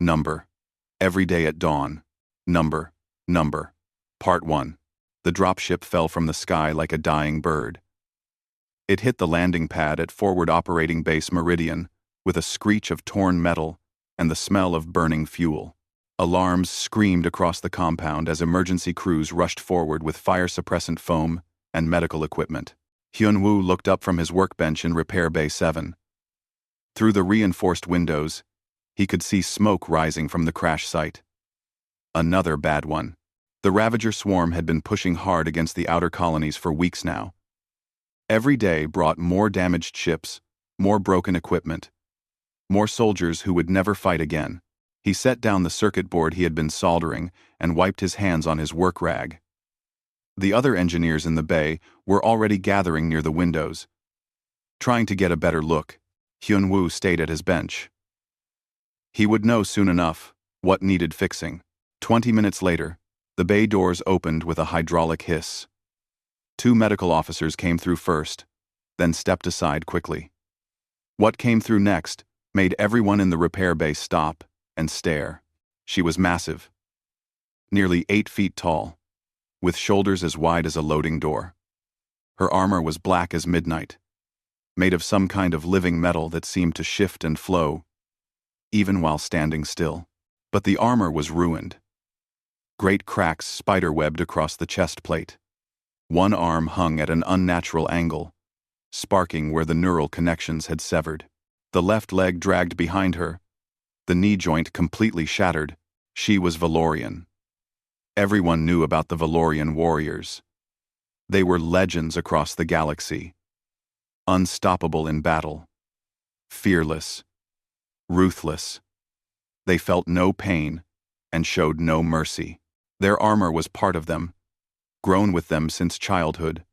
Number. Every day at dawn. Number. Part 1. The dropship fell from the sky like a dying bird. It hit the landing pad at Forward Operating Base Meridian with a screech of torn metal and the smell of burning fuel. Alarms screamed across the compound as emergency crews rushed forward with fire-suppressant foam and medical equipment. Hyun-woo looked up from his workbench in Repair Bay 7. Through the reinforced windows, he could see smoke rising from the crash site. Another bad one. The Ravager swarm had been pushing hard against the outer colonies for weeks now. Every day brought more damaged ships, more broken equipment, more soldiers who would never fight again. He set down the circuit board he had been soldering and wiped his hands on his work rag. The other engineers in the bay were already gathering near the windows. Trying to get a better look, Hyun-woo stayed at his bench. He would know soon enough what needed fixing. 20 minutes later, the bay doors opened with a hydraulic hiss. 2 medical officers came through first, then stepped aside quickly. What came through next made everyone in the repair bay stop and stare. She was massive, nearly 8 feet tall, with shoulders as wide as a loading door. Her armor was black as midnight, made of some kind of living metal that seemed to shift and flow, even while standing still. But the armor was ruined. Great cracks spider-webbed across the chest plate. One arm hung at an unnatural angle, sparking where the neural connections had severed. The left leg dragged behind her, the knee joint completely shattered. She was Valorian. Everyone knew about the Valorian warriors. They were legends across the galaxy. Unstoppable in battle. Fearless. Ruthless. They felt no pain and showed no mercy. Their armor was part of them, grown with them since childhood,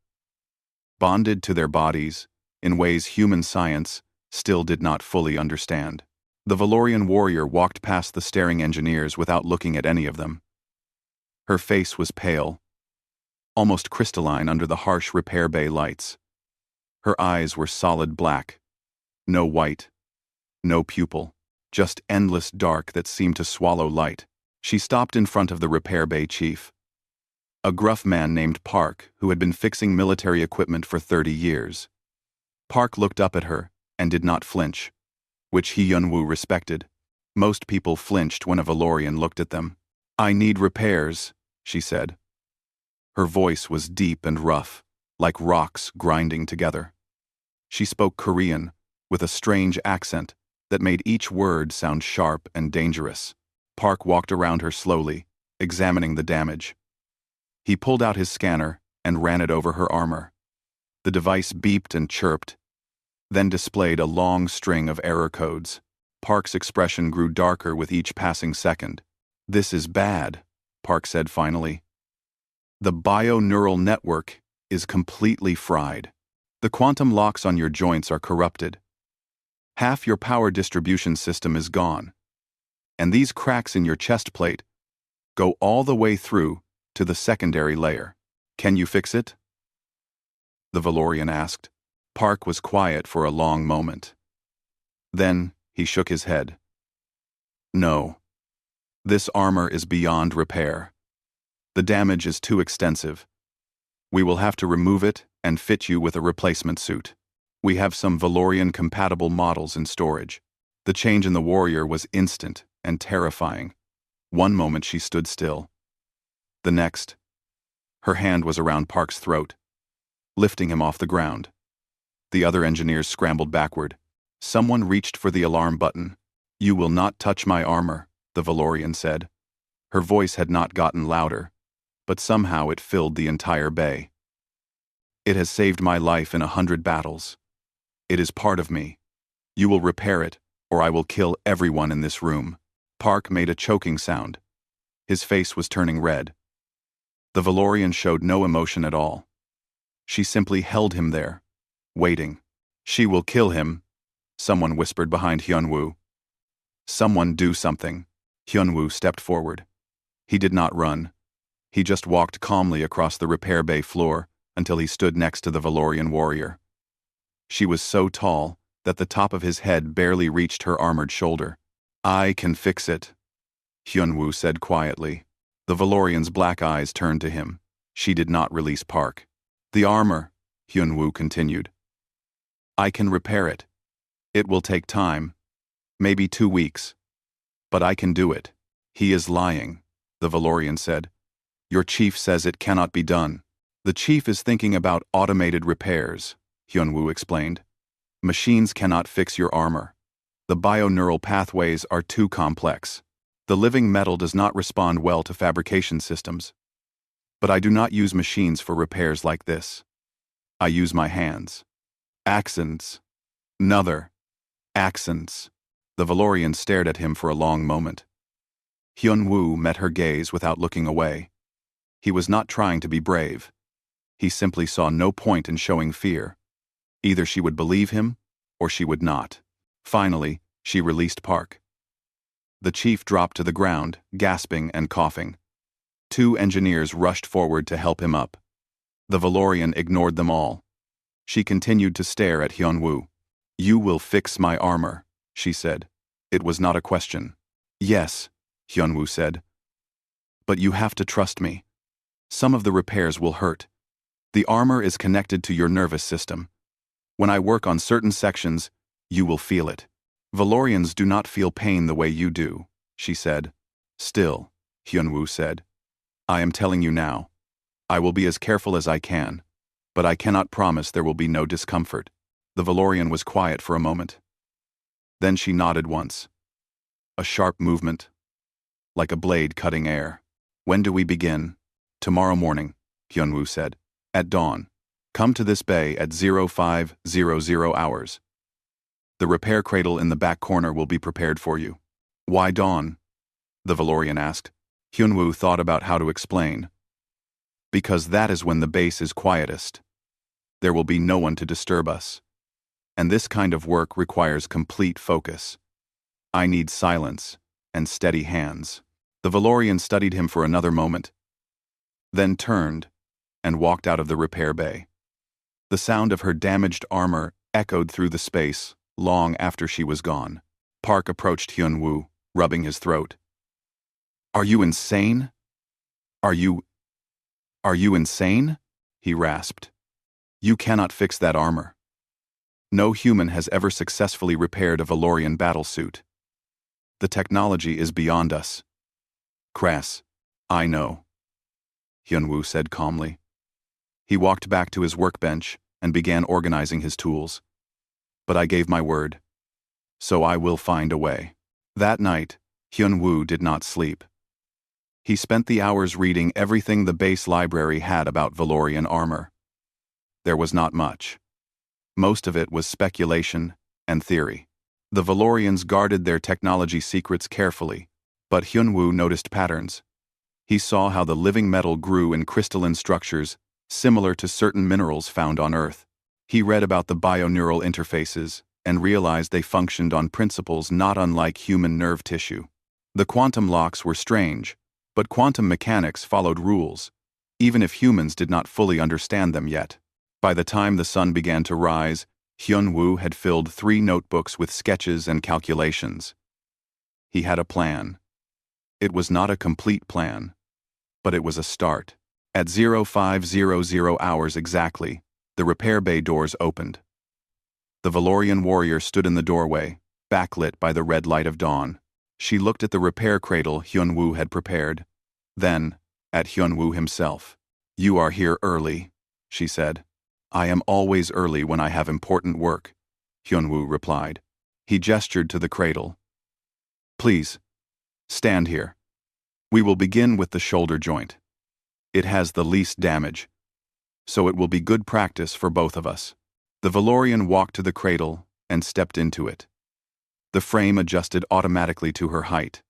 bonded to their bodies in ways human science still did not fully understand. The Valorian warrior walked past the staring engineers without looking at any of them. Her face was pale, almost crystalline under the harsh repair bay lights. Her eyes were solid black, no white, no pupil, just endless dark that seemed to swallow light. She stopped in front of the repair bay chief, a gruff man named Park who had been fixing military equipment for 30 years. Park looked up at her and did not flinch, which Hyun-woo respected. Most people flinched when a Valorian looked at them. "I need repairs," she said. Her voice was deep and rough, like rocks grinding together. She spoke Korean, with a strange accent that made each word sound sharp and dangerous. Park walked around her slowly, examining the damage. He pulled out his scanner and ran it over her armor. The device beeped and chirped, then displayed a long string of error codes. Park's expression grew darker with each passing second. "This is bad," Park said finally. "The bio-neural network is completely fried. The quantum locks on your joints are corrupted. Half your power distribution system is gone. And these cracks in your chest plate go all the way through to the secondary layer. Can you fix it?" The Valorian asked. Park was quiet for a long moment. Then he shook his head. "No. This armor is beyond repair. The damage is too extensive. We will have to remove it and fit you with a replacement suit. We have some Valorian-compatible models in storage." The change in the warrior was instant and terrifying. One moment she stood still. The next, her hand was around Park's throat, lifting him off the ground. The other engineers scrambled backward. Someone reached for the alarm button. "You will not touch my armor," the Valorian said. Her voice had not gotten louder, but somehow it filled the entire bay. "It has saved my life in 100 battles. It is part of me. You will repair it, or I will kill everyone in this room." Park made a choking sound. His face was turning red. The Valorian showed no emotion at all. She simply held him there, waiting. "She will kill him," someone whispered behind Hyun-woo. "Someone do something." Hyun-woo stepped forward. He did not run. He just walked calmly across the repair bay floor until he stood next to the Valorian warrior. She was so tall that the top of his head barely reached her armored shoulder. "I can fix it," Hyunwoo said quietly. The Valorian's black eyes turned to him. She did not release Park. The armor, Hyunwoo continued. I can repair it. It will take time. Maybe 2 weeks. But I can do it. He is lying, the Valorian said. Your chief says it cannot be done. The chief is thinking about automated repairs, Hyunwoo explained. Machines cannot fix your armor. The bioneural pathways are too complex. The living metal does not respond well to fabrication systems. But I do not use machines for repairs like this. I use my hands. Accents. Another. Accents. The Valorian stared at him for a long moment. Hyunwoo met her gaze without looking away. He was not trying to be brave. He simply saw no point in showing fear. Either she would believe him, or she would not. Finally, she released Park. The chief dropped to the ground, gasping and coughing. 2 engineers rushed forward to help him up. The Valorian ignored them all. She continued to stare at Hyunwoo. You will fix my armor, she said. It was not a question. Yes, Hyunwoo said. But you have to trust me. Some of the repairs will hurt. The armor is connected to your nervous system. When I work on certain sections, you will feel it. Valorians do not feel pain the way you do, she said. Still, Hyunwoo said. I am telling you now. I will be as careful as I can, but I cannot promise there will be no discomfort. The Valorian was quiet for a moment. Then she nodded once. A sharp movement, like a blade cutting air. When do we begin? Tomorrow morning, Hyunwoo said. At dawn. Come to this bay at 0500 hours. The repair cradle in the back corner will be prepared for you. Why dawn? The Valorian asked. Hyunwoo thought about how to explain. Because that is when the base is quietest. There will be no one to disturb us. And this kind of work requires complete focus. I need silence and steady hands. The Valorian studied him for another moment, then turned and walked out of the repair bay. The sound of her damaged armor echoed through the space long after she was gone. Park approached Hyunwoo, rubbing his throat. Are you insane? Are you insane? He rasped. You cannot fix that armor. No human has ever successfully repaired a Valorian battlesuit. The technology is beyond us. Crass, I know, Hyunwoo said calmly. He walked back to his workbench and began organizing his tools. But I gave my word. So I will find a way. That night, Hyunwoo did not sleep. He spent the hours reading everything the base library had about Valorian armor. There was not much. Most of it was speculation and theory. The Valorians guarded their technology secrets carefully, but Hyunwoo noticed patterns. He saw how the living metal grew in crystalline structures similar to certain minerals found on Earth. He read about the bioneural interfaces and realized they functioned on principles not unlike human nerve tissue. The quantum locks were strange, but quantum mechanics followed rules, even if humans did not fully understand them yet. By the time the sun began to rise, Hyunwoo had filled 3 notebooks with sketches and calculations. He had a plan. It was not a complete plan, but it was a start. At 0500 hours exactly, the repair bay doors opened. The Valorian warrior stood in the doorway, backlit by the red light of dawn. She looked at the repair cradle Hyunwoo had prepared, then at Hyunwoo himself. You are here early, she said. I am always early when I have important work, Hyunwoo replied. He gestured to the cradle. Please, stand here. We will begin with the shoulder joint. It has the least damage, so it will be good practice for both of us. The Valorian walked to the cradle and stepped into it. The frame adjusted automatically to her height.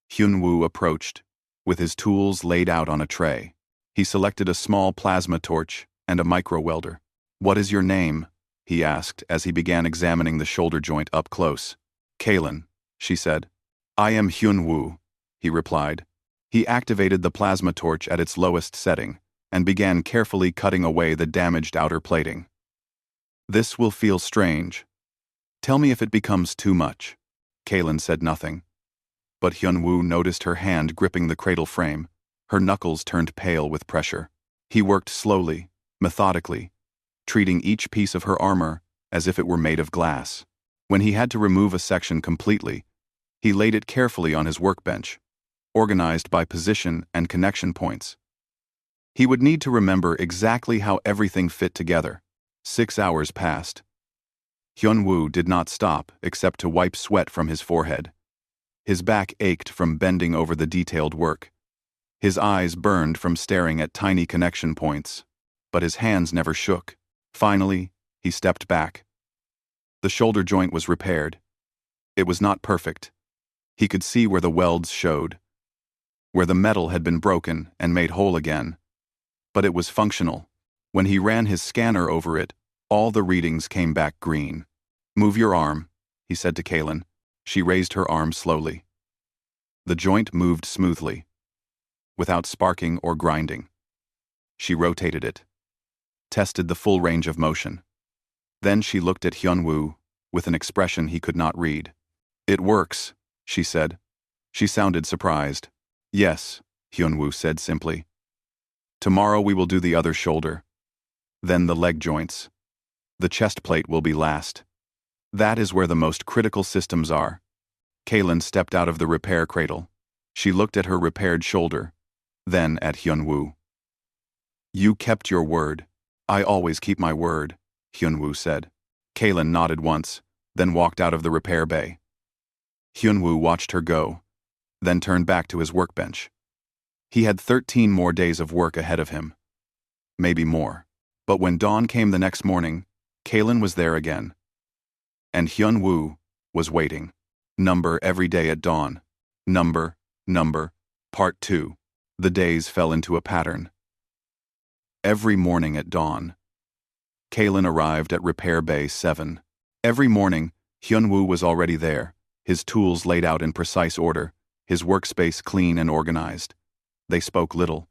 Hyunwoo approached, with his tools laid out on a tray. He selected a small plasma torch and a micro-welder. What is your name? He asked as he began examining the shoulder joint up close. Kalen, she said. I am Hyunwoo, he replied. He activated the plasma torch at its lowest setting and began carefully cutting away the damaged outer plating. This will feel strange. Tell me if it becomes too much. Kalen said nothing. But Hyun-woo noticed her hand gripping the cradle frame. Her knuckles turned pale with pressure. He worked slowly, methodically, treating each piece of her armor as if it were made of glass. When he had to remove a section completely, he laid it carefully on his workbench, organized by position and connection points. He would need to remember exactly how everything fit together. 6 hours passed. Hyun-woo did not stop except to wipe sweat from his forehead. His back ached from bending over the detailed work. His eyes burned from staring at tiny connection points, but his hands never shook. Finally, he stepped back. The shoulder joint was repaired. It was not perfect. He could see where the welds showed, where the metal had been broken and made whole again. But it was functional. When he ran his scanner over it, all the readings came back green. "Move your arm," he said to Kaylin. She raised her arm slowly. The joint moved smoothly, without sparking or grinding. She rotated it, tested the full range of motion. Then she looked at Hyun-woo with an expression he could not read. "It works," she said. She sounded surprised. "Yes," Hyun-woo said simply. "Tomorrow we will do the other shoulder. Then the leg joints. The chest plate will be last. That is where the most critical systems are." Kaylin stepped out of the repair cradle. She looked at her repaired shoulder, then at Hyun-woo. "You kept your word." "I always keep my word," Hyun-woo said. Kaylin nodded once, then walked out of the repair bay. Hyun-woo watched her go, then turned back to his workbench. He had 13 more days of work ahead of him. Maybe more. But when dawn came the next morning, Kaylin was there again. And Hyun-woo was waiting. Number every day at dawn. Number, Part 2. The days fell into a pattern. Every morning at dawn. Kaylin arrived at Repair Bay 7. Every morning, Hyun-woo was already there, his tools laid out in precise order, his workspace clean and organized. They spoke little.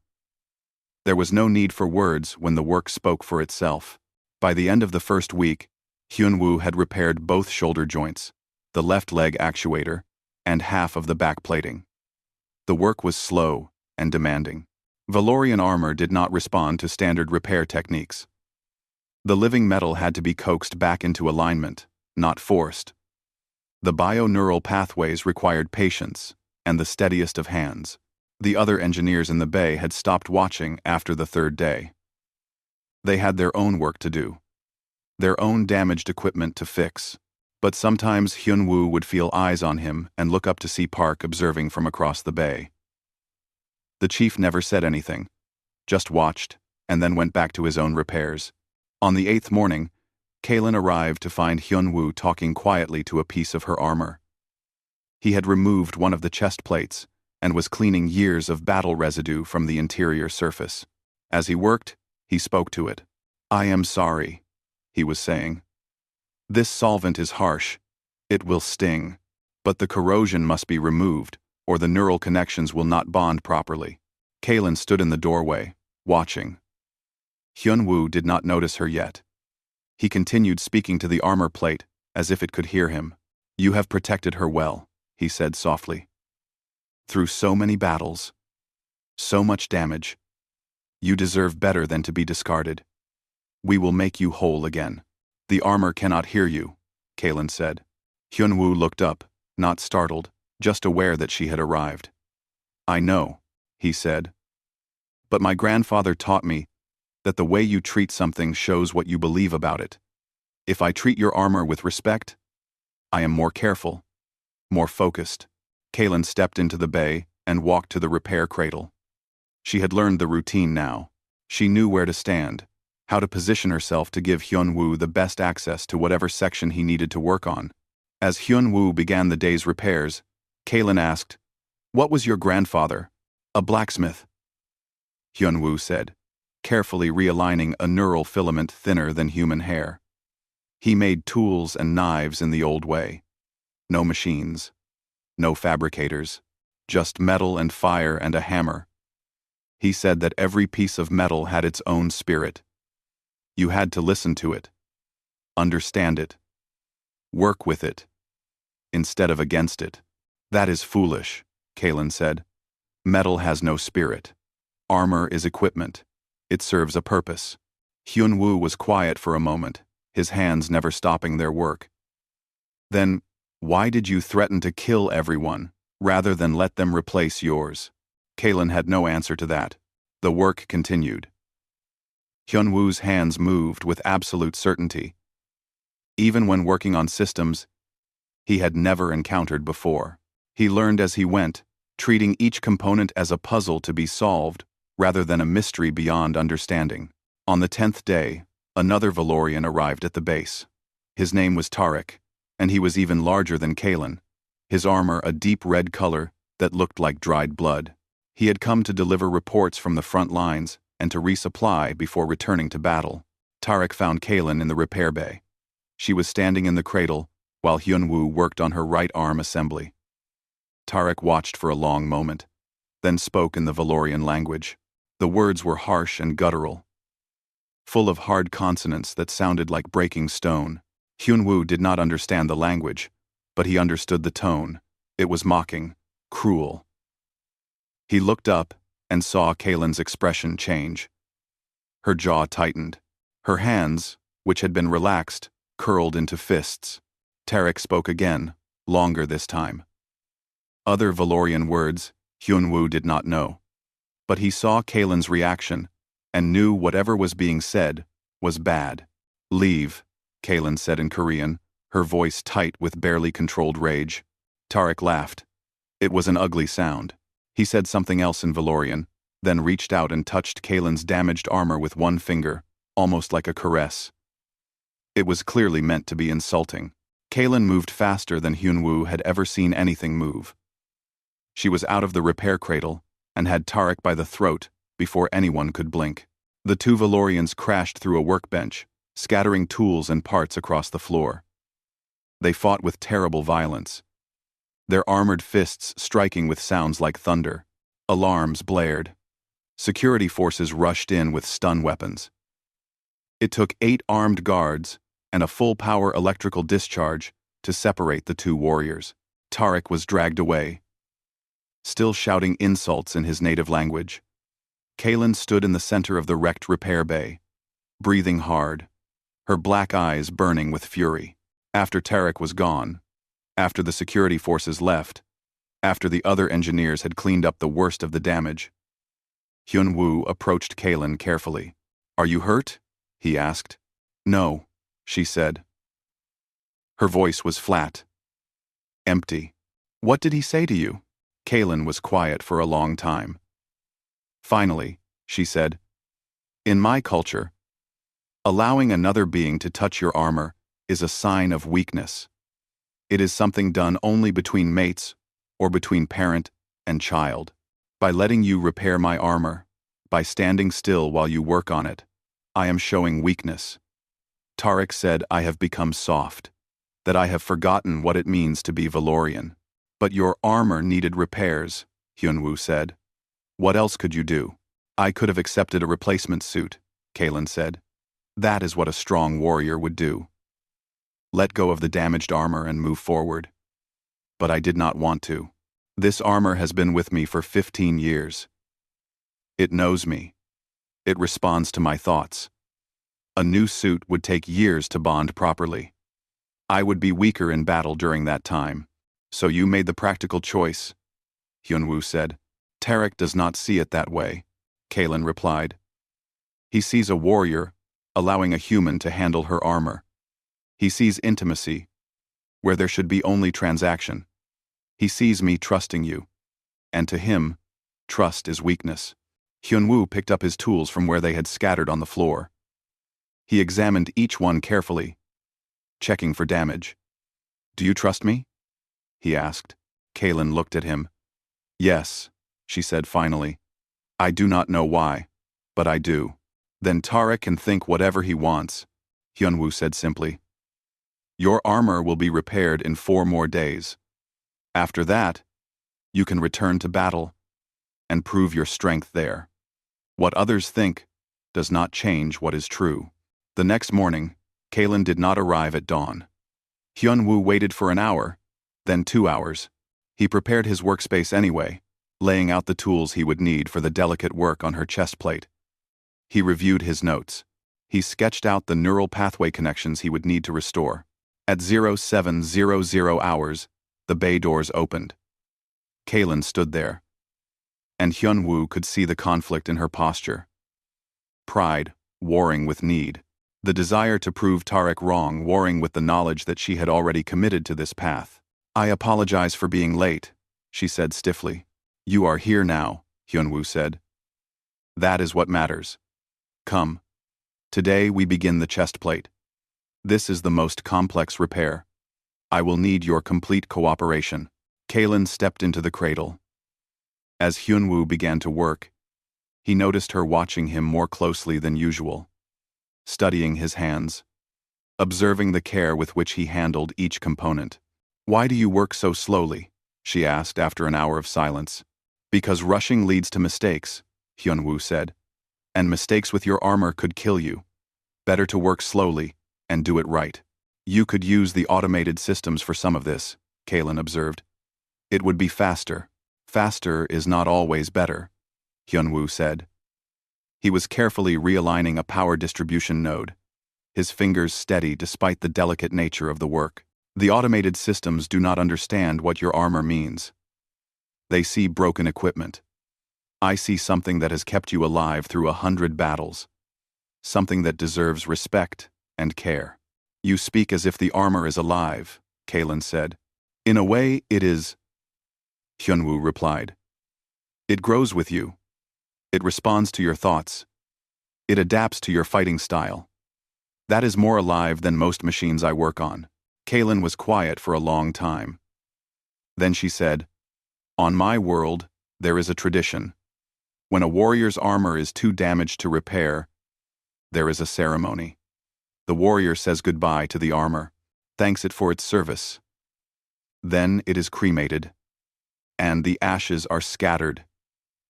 There was no need for words when the work spoke for itself. By the end of the first week, Hyun-woo had repaired both shoulder joints, the left leg actuator, and half of the back plating. The work was slow and demanding. Valorian armor did not respond to standard repair techniques. The living metal had to be coaxed back into alignment, not forced. The bio-neural pathways required patience and the steadiest of hands. The other engineers in the bay had stopped watching after the third day. They had their own work to do, their own damaged equipment to fix. But sometimes Hyun-woo would feel eyes on him and look up to see Park observing from across the bay. The chief never said anything, just watched, and then went back to his own repairs. On the 8th morning, Kaylin arrived to find Hyun-woo talking quietly to a piece of her armor. He had removed one of the chest plates and was cleaning years of battle residue from the interior surface. As he worked, he spoke to it. "I am sorry," he was saying. "This solvent is harsh. It will sting. But the corrosion must be removed, or the neural connections will not bond properly." Kaylin stood in the doorway, watching. Hyun-woo did not notice her yet. He continued speaking to the armor plate, as if it could hear him. "You have protected her well," he said softly. "Through so many battles, so much damage. You deserve better than to be discarded. We will make you whole again." "The armor cannot hear you," Kaylin said. Hyun-woo looked up, not startled, just aware that she had arrived. "I know," he said. "But my grandfather taught me that the way you treat something shows what you believe about it. If I treat your armor with respect, I am more careful, more focused." Kaylin stepped into the bay and walked to the repair cradle. She had learned the routine now. She knew where to stand, how to position herself to give Hyun-woo the best access to whatever section he needed to work on. As Hyun-woo began the day's repairs, Kaylin asked, "What was your grandfather?" "A blacksmith," Hyun-woo said, carefully realigning a neural filament thinner than human hair. "He made tools and knives in the old way. No machines, no fabricators, just metal and fire and a hammer. He said that every piece of metal had its own spirit. You had to listen to it, understand it, work with it, instead of against it." That is foolish, Kalen said. Metal has no spirit. Armor is equipment. It serves a purpose. Hyun-woo was quiet for a moment, his hands never stopping their work. Then, why did you threaten to kill everyone, rather than let them replace yours? Kalen had no answer to that. The work continued. Hyun-woo's hands moved with absolute certainty. Even when working on systems he had never encountered before. He learned as he went, treating each component as a puzzle to be solved, rather than a mystery beyond understanding. On the 10th day, another Valorian arrived at the base. His name was Tarek, and he was even larger than Kalen, his armor a deep red color that looked like dried blood. He had come to deliver reports from the front lines and to resupply before returning to battle. Tarek found Kalen in the repair bay. She was standing in the cradle, while Hyun-woo worked on her right arm assembly. Tarek watched for a long moment, then spoke in the Valorian language. The words were harsh and guttural, full of hard consonants that sounded like breaking stone. Hyun-woo did not understand the language, but he understood the tone. It was mocking, cruel. He looked up and saw Kalen's expression change. Her jaw tightened. Her hands, which had been relaxed, curled into fists. Tarek spoke again, longer this time. Other Valorian words Hyun-woo did not know. But he saw Kalen's reaction and knew whatever was being said was bad. Leave, Kalen said in Korean, her voice tight with barely controlled rage. Tarek laughed. It was an ugly sound. He said something else in Valorian, then reached out and touched Kalen's damaged armor with one finger, almost like a caress. It was clearly meant to be insulting. Kalen moved faster than Hyun-woo had ever seen anything move. She was out of the repair cradle and had Tarek by the throat before anyone could blink. The two Valorians crashed through a workbench, scattering tools and parts across the floor. They fought with terrible violence, their armored fists striking with sounds like thunder. Alarms blared. Security forces rushed in with stun weapons. It took 8 armed guards and a full-power electrical discharge to separate the two warriors. Tarek was dragged away, still shouting insults in his native language. Kalen stood in the center of the wrecked repair bay, breathing hard, her black eyes burning with fury. After Tarek was gone, after the security forces left, after the other engineers had cleaned up the worst of the damage, Hyun-woo approached Kalen carefully. "Are you hurt?" he asked. "No," she said. Her voice was flat, empty. "What did he say to you?" Kalen was quiet for a long time. Finally, she said, "In my culture, allowing another being to touch your armor is a sign of weakness. It is something done only between mates or between parent and child. By letting you repair my armor, by standing still while you work on it, I am showing weakness." Tarek said, "I have become soft, that I have forgotten what it means to be Valorian." "But your armor needed repairs," Hyun-woo said. "What else could you do?" "I could have accepted a replacement suit," Kalen said. "That is what a strong warrior would do. Let go of the damaged armor and move forward. But I did not want to. This armor has been with me for 15 years. It knows me. It responds to my thoughts. A new suit would take years to bond properly. I would be weaker in battle during that time. So you made the practical choice," Hyun-woo said. "Tarek does not see it that way," Kalen replied. "He sees a warrior allowing a human to handle her armor. He sees intimacy, where there should be only transaction. He sees me trusting you. And to him, trust is weakness." Hyun-woo picked up his tools from where they had scattered on the floor. He examined each one carefully, checking for damage. "Do you trust me?" he asked. Kalen looked at him. "Yes," she said finally. "I do not know why, but I do." "Then Tarek can think whatever he wants," Hyun-woo said simply. "Your armor will be repaired in 4 more days. After that, you can return to battle and prove your strength there. What others think does not change what is true." The next morning, Kalen did not arrive at dawn. Hyun-woo waited for an hour, then 2 hours, He prepared his workspace anyway, laying out the tools he would need for the delicate work on her chest plate. He reviewed his notes. He sketched out the neural pathway connections he would need to restore. At 0700 hours, the bay doors opened. Kaylin stood there, and Hyunwoo could see the conflict in her posture. Pride, warring with need. The desire to prove Tarek wrong, warring with the knowledge that she had already committed to this path. "I apologize for being late," she said stiffly. "You are here now," Hyunwoo said. "That is what matters. Come. Today we begin the chest plate. This is the most complex repair. I will need your complete cooperation." Kaylin stepped into the cradle. As Hyunwoo began to work, he noticed her watching him more closely than usual, studying his hands, observing the care with which he handled each component. "Why do you work so slowly?" she asked after an hour of silence. "Because rushing leads to mistakes," Hyunwoo said. "And mistakes with your armor could kill you. Better to work slowly and do it right." "You could use the automated systems for some of this," Kaylin observed. "It would be faster." "Faster is not always better," Hyunwoo said. He was carefully realigning a power distribution node, his fingers steady despite the delicate nature of the work. "The automated systems do not understand what your armor means. They see broken equipment. I see something that has kept you alive through 100 battles. Something that deserves respect and care." "You speak as if the armor is alive," Kaylin said. "In a way, it is," Hyunwoo replied. "It grows with you. It responds to your thoughts. It adapts to your fighting style. That is more alive than most machines I work on." Kaylin was quiet for a long time. Then she said, "On my world, there is a tradition. When a warrior's armor is too damaged to repair, there is a ceremony. The warrior says goodbye to the armor, thanks it for its service. Then it is cremated, and the ashes are scattered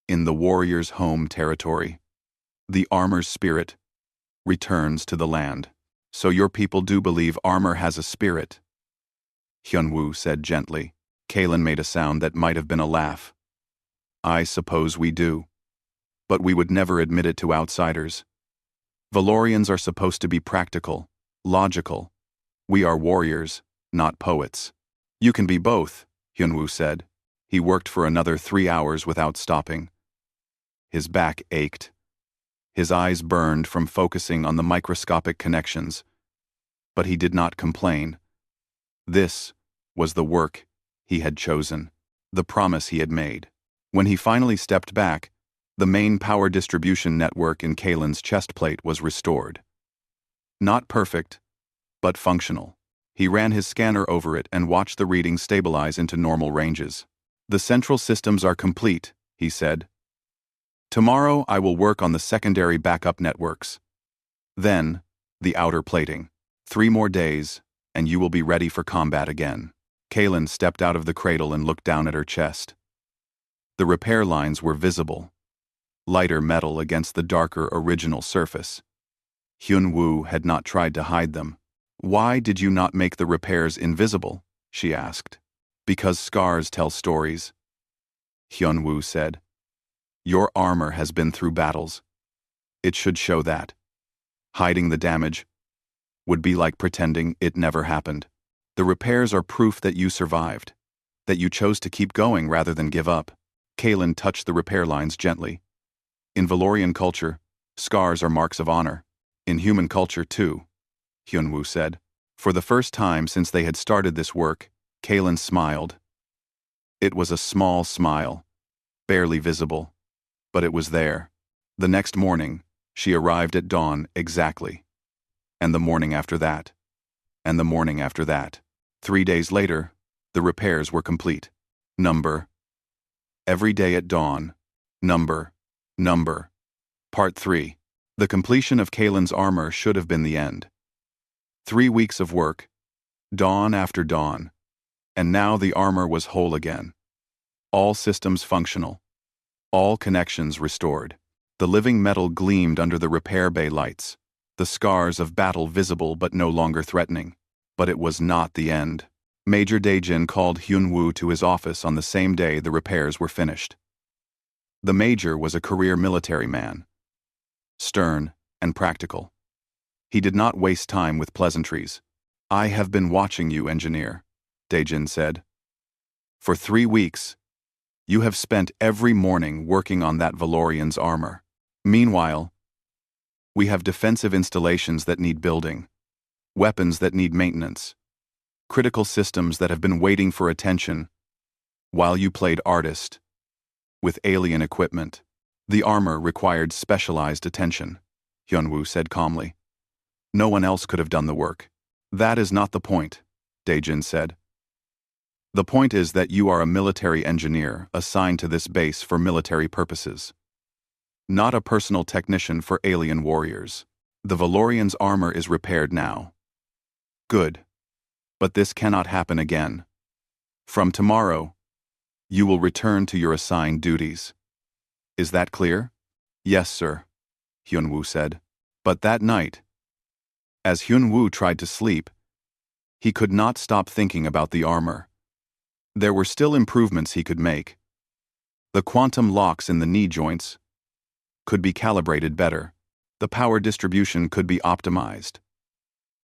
in the warrior's home territory. The armor's spirit returns to the land." "So your people do believe armor has a spirit?" Hyunwoo said gently. Kaylin made a sound that might have been a laugh. "I suppose we do. But we would never admit it to outsiders. Valorians are supposed to be practical, logical. We are warriors, not poets." "You can be both," Hyunwoo said. He worked for another 3 hours without stopping. His back ached. His eyes burned from focusing on the microscopic connections. But he did not complain. This was the work he had chosen, the promise he had made. When he finally stepped back, the main power distribution network in Kaylin's chest plate was restored. Not perfect, but functional. He ran his scanner over it and watched the readings stabilize into normal ranges. "The central systems are complete," he said. "Tomorrow I will work on the secondary backup networks. Then, the outer plating. 3 more days, and you will be ready for combat again." Kaylin stepped out of the cradle and looked down at her chest. The repair lines were visible, lighter metal against the darker original surface. Hyunwoo had not tried to hide them. "Why did you not make the repairs invisible?" she asked. "Because scars tell stories," Hyunwoo said. "Your armor has been through battles. It should show that. Hiding the damage would be like pretending it never happened. The repairs are proof that you survived, that you chose to keep going rather than give up." Kaylin touched the repair lines gently. "In Valorian culture, scars are marks of honor. In human culture, too," Hyunwoo said. For the first time since they had started this work, Kaylin smiled. It was a small smile, barely visible, but it was there. The next morning, she arrived at dawn exactly. And the morning after that. And the morning after that. 3 days later, the repairs were complete. Number. Every day at dawn. Number. Part 3. The completion of Kaylin's armor should have been the end. 3 weeks of work, dawn after dawn, and now the armor was whole again. All systems functional. All connections restored. The living metal gleamed under the repair bay lights, the scars of battle visible but no longer threatening. But it was not the end. Major Daejin called Hyun-woo to his office on the same day the repairs were finished. The major was a career military man, stern and practical. He did not waste time with pleasantries. "I have been watching you, engineer," Daejin said. "For 3 weeks, you have spent every morning working on that Valorian's armor. Meanwhile, we have defensive installations that need building, weapons that need maintenance, critical systems that have been waiting for attention, while you played artist with alien equipment. The armor required specialized attention," Hyun-woo said calmly. "No one else could have done the work." "That is not the point," Daejin said. "The point is that you are a military engineer assigned to this base for military purposes, not a personal technician for alien warriors. The Valorian's armor is repaired now. Good. But this cannot happen again. From tomorrow, you will return to your assigned duties. Is that clear?" "Yes, sir," Hyun-woo said. But that night, as Hyun-woo tried to sleep, he could not stop thinking about the armor. There were still improvements he could make. The quantum locks in the knee joints could be calibrated better. The power distribution could be optimized.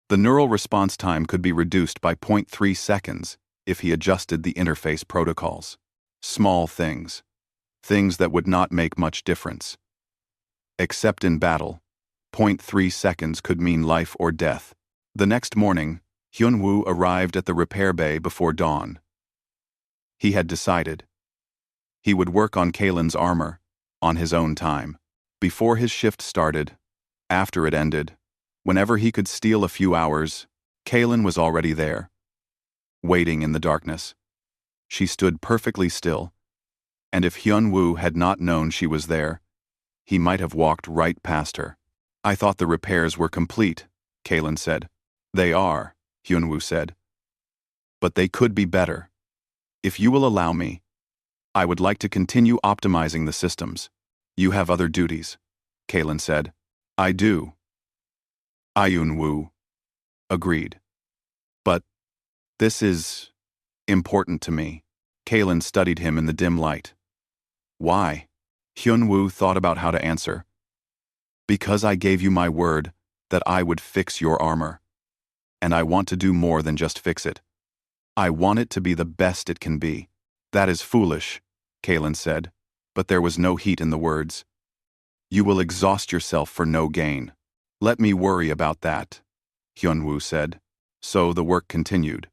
The neural response time could be reduced by 0.3 seconds if he adjusted the interface protocols. Small things. Things that would not make much difference. Except in battle, 0.3 seconds could mean life or death. The next morning, Hyun-woo arrived at the repair bay before dawn. He had decided. He would work on Kalen's armor, on his own time. Before his shift started, after it ended, whenever he could steal a few hours, Kalen was already there, waiting in the darkness. She stood perfectly still, and if Hyun-woo had not known she was there, he might have walked right past her. "I thought the repairs were complete," Kalen said. "They are," Hyun-woo said. "But they could be better. If you will allow me, I would like to continue optimizing the systems." "You have other duties," Kalen said. "I do," Hyun-woo agreed. "But this is important to me." Kalen studied him in the dim light. "Why?" Hyun-woo thought about how to answer. "Because I gave you my word that I would fix your armor. And I want to do more than just fix it. I want it to be the best it can be." "That is foolish," Kalen said, but there was no heat in the words. "You will exhaust yourself for no gain." "Let me worry about that," Hyun-woo said. So the work continued.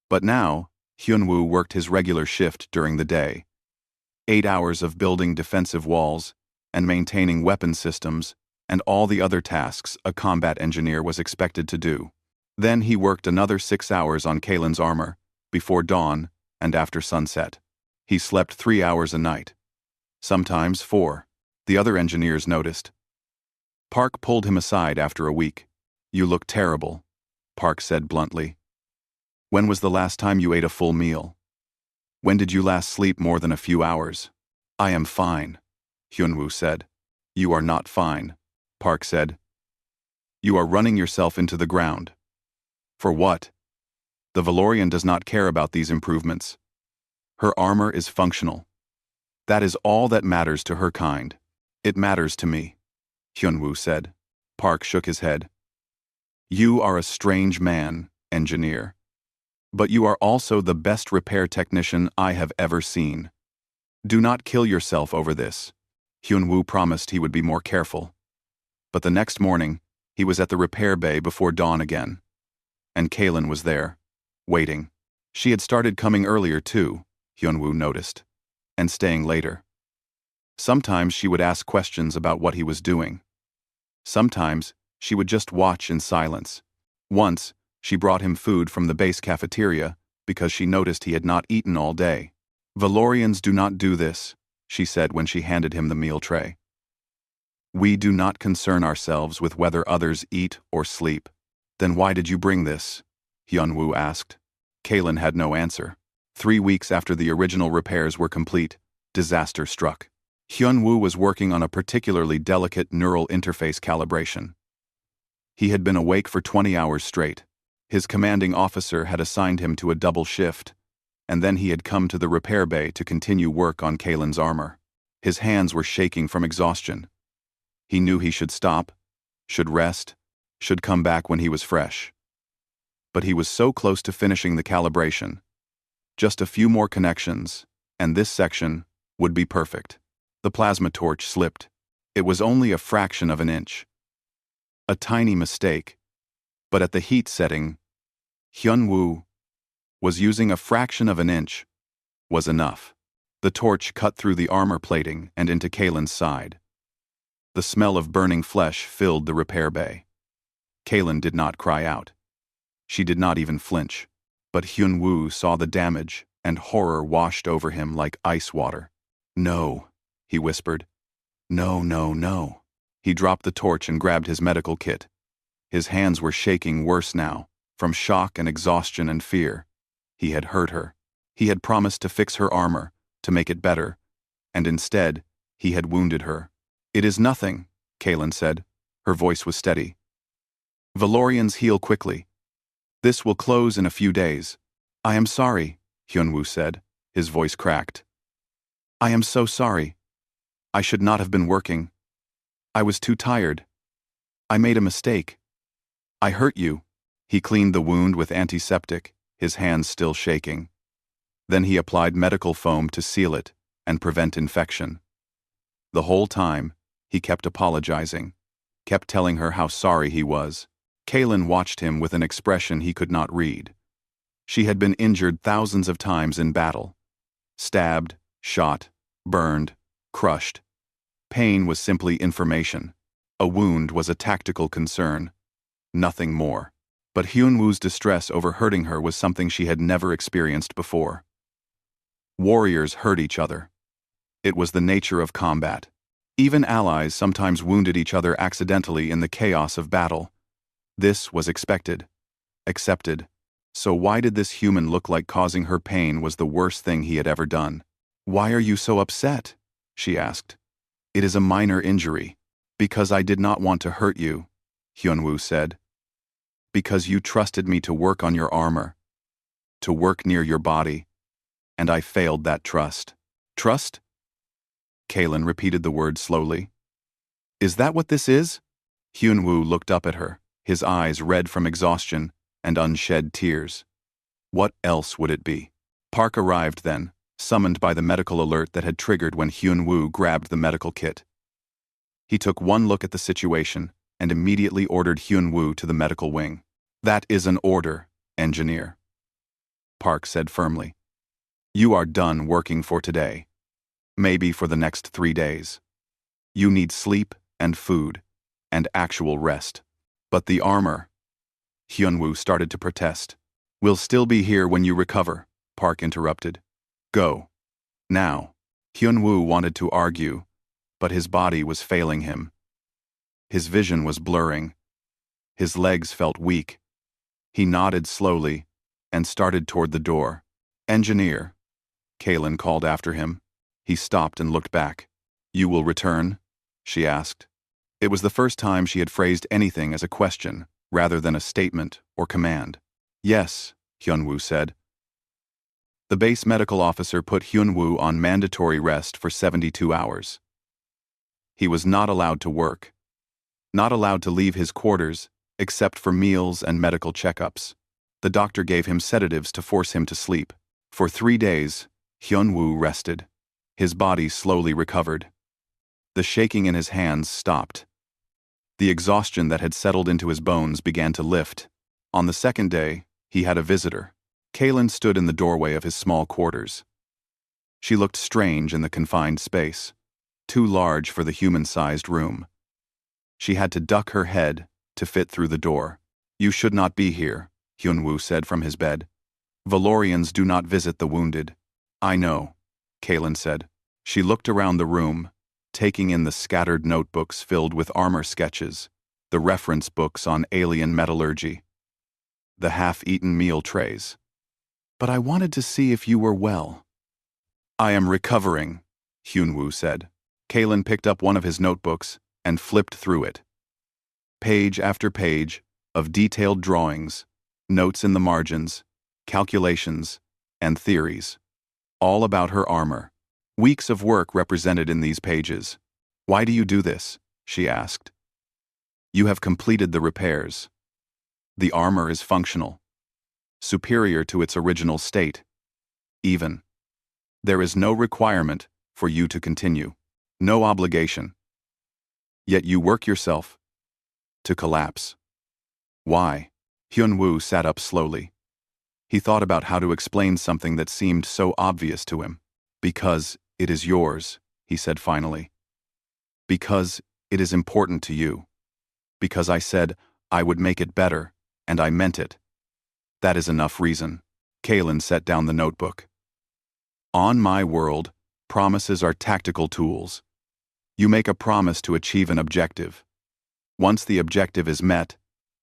But now, Hyun-woo worked his regular shift during the day. 8 hours of building defensive walls and maintaining weapon systems and all the other tasks a combat engineer was expected to do. Then he worked another 6 hours on Kalen's armor, before dawn and after sunset. He slept 3 hours a night. Sometimes 4. The other engineers noticed. Park pulled him aside after a week. "You look terrible," Park said bluntly. "When was the last time you ate a full meal? When did you last sleep more than a few hours?" "I am fine," Hyun-woo said. "You are not fine," Park said. "You are running yourself into the ground." "For what?" "The Valorian does not care about these improvements. Her armor is functional. That is all that matters to her kind." "It matters to me," Hyun-woo said. Park shook his head. "You are a strange man, engineer. But you are also the best repair technician I have ever seen. Do not kill yourself over this." Hyun-woo promised he would be more careful. But the next morning, he was at the repair bay before dawn again. And Kalen was there, waiting. She had started coming earlier too, Hyun-woo noticed, and staying later. Sometimes she would ask questions about what he was doing. Sometimes she would just watch in silence. Once, she brought him food from the base cafeteria because she noticed he had not eaten all day. "Valorians do not do this," she said when she handed him the meal tray. "We do not concern ourselves with whether others eat or sleep." "Then why did you bring this?" Hyun-woo asked. Kalen had no answer. 3 weeks after the original repairs were complete, disaster struck. Hyun-woo was working on a particularly delicate neural interface calibration. He had been awake for 20 hours straight. His commanding officer had assigned him to a double shift, and then he had come to the repair bay to continue work on Kalen's armor. His hands were shaking from exhaustion. He knew he should stop, should rest, should come back when he was fresh. But he was so close to finishing the calibration. Just a few more connections, and this section would be perfect. The plasma torch slipped. It was only a fraction of an inch. A tiny mistake, but at the heat setting, Hyun-woo was using a fraction of an inch was enough. The torch cut through the armor plating and into Kalen's side. The smell of burning flesh filled the repair bay. Kalen did not cry out. She did not even flinch. But Hyun-woo saw the damage, and horror washed over him like ice water. "No," he whispered. "No, no, no." He dropped the torch and grabbed his medical kit. His hands were shaking worse now, from shock and exhaustion and fear. He had hurt her. He had promised to fix her armor, to make it better, and instead, he had wounded her. "It is nothing," Kalen said. Her voice was steady. "Valorians heal quickly. This will close in a few days." "I am sorry," Hyun-woo said, his voice cracked. "I am so sorry. I should not have been working. I was too tired. I made a mistake. I hurt you." He cleaned the wound with antiseptic, his hands still shaking. Then he applied medical foam to seal it and prevent infection. The whole time, he kept apologizing, kept telling her how sorry he was. Kalen watched him with an expression he could not read. She had been injured thousands of times in battle. Stabbed, shot, burned, crushed. Pain was simply information. A wound was a tactical concern. Nothing more. But Hyun-woo's distress over hurting her was something she had never experienced before. Warriors hurt each other. It was the nature of combat. Even allies sometimes wounded each other accidentally in the chaos of battle. This was expected, accepted. So why did this human look like causing her pain was the worst thing he had ever done? "Why are you so upset?" she asked. "It is a minor injury." "Because I did not want to hurt you," Hyun-woo said. "Because you trusted me to work on your armor, to work near your body, and I failed that trust." "Trust?" Kalen repeated the word slowly. "Is that what this is?" Hyun-woo looked up at her, his eyes red from exhaustion and unshed tears. What else would it be? Park arrived then, summoned by the medical alert that had triggered when Hyun-woo grabbed the medical kit. He took one look at the situation and immediately ordered Hyun-woo to the medical wing. "That is an order, engineer," Park said firmly. "You are done working for today. Maybe for the next 3 days. You need sleep and food and actual rest." "But the armor," Hyun-woo started to protest. "We'll still be here when you recover," Park interrupted. "Go. Now." Hyun-woo wanted to argue, but his body was failing him. His vision was blurring. His legs felt weak. He nodded slowly and started toward the door. "Engineer," Kalen called after him. He stopped and looked back. "You will return?" she asked. It was the first time she had phrased anything as a question, rather than a statement or command. "Yes," Hyun-woo said. The base medical officer put Hyun-woo on mandatory rest for 72 hours. He was not allowed to work, not allowed to leave his quarters, except for meals and medical checkups. The doctor gave him sedatives to force him to sleep. For 3 days, Hyun-woo rested. His body slowly recovered. The shaking in his hands stopped. The exhaustion that had settled into his bones began to lift. On the second day, he had a visitor. Kalen stood in the doorway of his small quarters. She looked strange in the confined space, too large for the human-sized room. She had to duck her head to fit through the door. "You should not be here," Hyun-woo said from his bed. "Valorians do not visit the wounded." "I know," Kalen said. She looked around the room, taking in the scattered notebooks filled with armor sketches, the reference books on alien metallurgy, the half-eaten meal trays. "But I wanted to see if you were well." "I am recovering," Hyun-woo said. Kalen picked up one of his notebooks and flipped through it. Page after page of detailed drawings, notes in the margins, calculations, and theories. All about her armor. Weeks of work represented in these pages. "Why do you do this?" she asked. "You have completed the repairs. The armor is functional, superior to its original state. Even. There is no requirement for you to continue. No obligation. Yet you work yourself to collapse. Why?" Hyun-woo sat up slowly. He thought about how to explain something that seemed so obvious to him. "Because it is yours," he said finally. "Because it is important to you. Because I said I would make it better, and I meant it. That is enough reason." Kalen set down the notebook. "On my world, promises are tactical tools. You make a promise to achieve an objective. Once the objective is met,